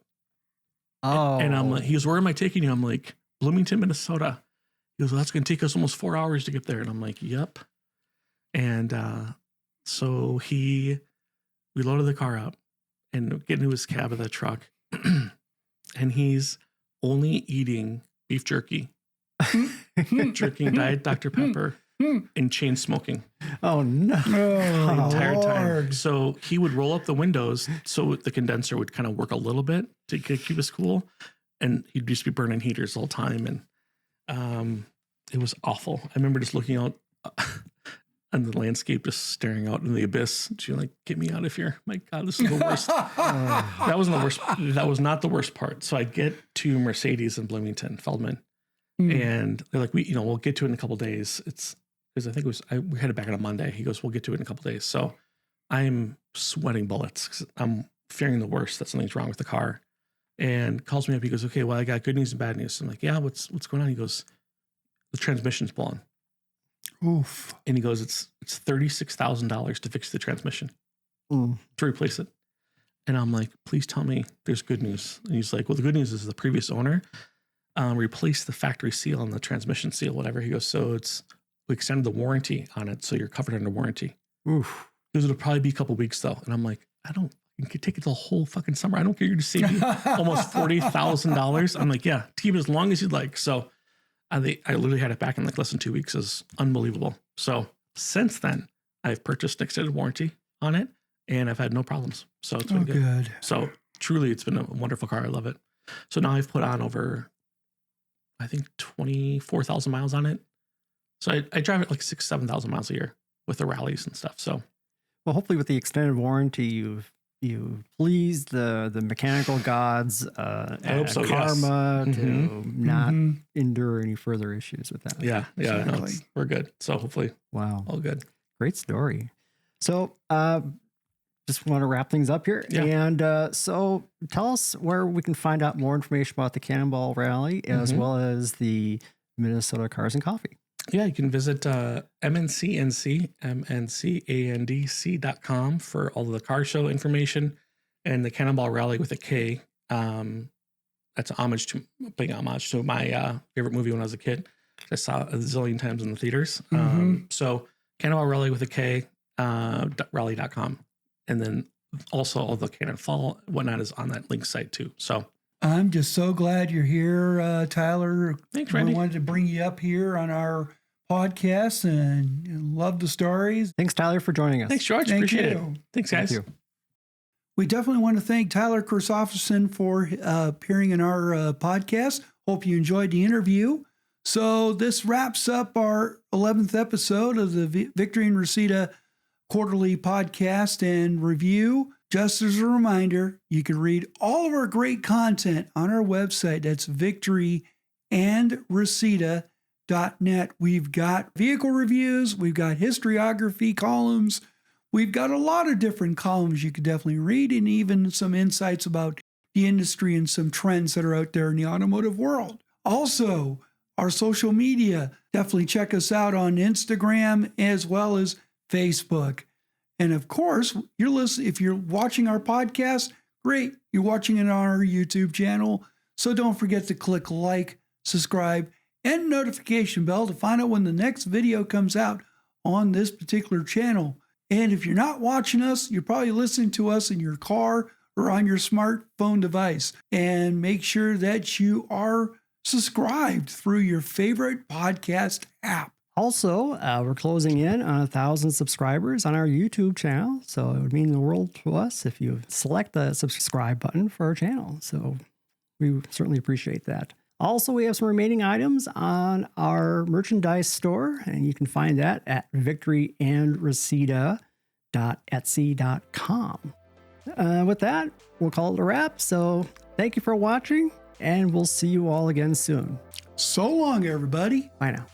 Oh. And I'm like, he goes, where am I taking you? I'm like, Bloomington, Minnesota. He goes, well, that's going to take us almost 4 hours to get there. And I'm like, yep. And so we loaded the car up and get into his cab of the truck. And he's only eating beef jerky, drinking Diet Dr. Pepper, and chain smoking. Oh, no. The entire time. So he would roll up the windows so the condenser would kind of work a little bit to keep us cool. And he'd just be burning heaters the whole time. And it was awful. I remember just looking out on the landscape, just staring out in the abyss. She's like, get me out of here. My God, this is the worst. That wasn't the worst. That was not the worst part. So I get to Mercedes in Bloomington, Feldman. And they're like, we'll get to it in a couple of days. It's because I think we had it back on a Monday. He goes, we'll get to it in a couple of days. So I'm sweating bullets because I'm fearing the worst, that something's wrong with the car. And calls me up. He goes, okay, well, I got good news and bad news. I'm like, yeah, what's going on? He goes, the transmission's blown. Oof. And he goes, it's $36,000 to fix the transmission, to replace it. And I'm like, please tell me there's good news. And he's like, well, the good news is the previous owner replaced the factory seal and the transmission seal, whatever. He goes, so we extended the warranty on it, so you're covered under warranty. Oof. He goes, it'll probably be a couple weeks though. And I'm like, you could take it the whole fucking summer. I don't care. You're just saving almost $40,000. I'm like, yeah, keep it as long as you'd like. So I literally had it back in like less than 2 weeks. Is unbelievable. So since then, I've purchased an extended warranty on it, and I've had no problems. So it's been good. So truly, it's been a wonderful car. I love it. So now I've put on over, I think, 24,000 miles on it. So I drive it like 7,000 miles a year with the rallies and stuff. So, well, hopefully with the extended warranty, you've pleased the mechanical gods I hope so, karma yes. to not endure any further issues with that. Yeah, exactly. No, we're good. So hopefully, all good. Great story. So just want to wrap things up here. Yeah. And so tell us where we can find out more information about the Cannonball Rally as well as the Minnesota Cars and Coffee. Yeah, you can visit mncandc.com for all of the car show information, and the Cannonball Rally with a K. That's paying homage to my favorite movie when I was a kid. I saw it a zillion times in the theaters. So Cannonball Rally with a K, rally.com. And then also all the Cannonball whatnot is on that link site too. So I'm just so glad you're here, Tyler. Thanks, Randy. We wanted to bring you up here on our podcast and love the stories. Thanks, Tyler, for joining us. Thanks, George. Appreciate it. Thanks, guys. Thank you. We definitely want to thank Tyler Christopherson for appearing in our podcast. Hope you enjoyed the interview. So this wraps up our 11th episode of the Victory Reseda quarterly podcast and review. Just as a reminder, you can read all of our great content on our website. That's victoryandreseda.net. We've got vehicle reviews. We've got historiography columns. We've got a lot of different columns you could definitely read, and even some insights about the industry and some trends that are out there in the automotive world. Also, our social media, definitely check us out on Instagram as well as Facebook. And of course, if you're watching our podcast, great. You're watching it on our YouTube channel. So don't forget to click like, subscribe, and notification bell to find out when the next video comes out on this particular channel. And if you're not watching us, you're probably listening to us in your car or on your smartphone device. And make sure that you are subscribed through your favorite podcast app. Also, we're closing in on 1,000 subscribers on our YouTube channel. So it would mean the world to us if you select the subscribe button for our channel. So we certainly appreciate that. Also, we have some remaining items on our merchandise store, and you can find that at victoryandreseda.etsy.com. With that, we'll call it a wrap. So thank you for watching, and we'll see you all again soon. So long, everybody. Bye now.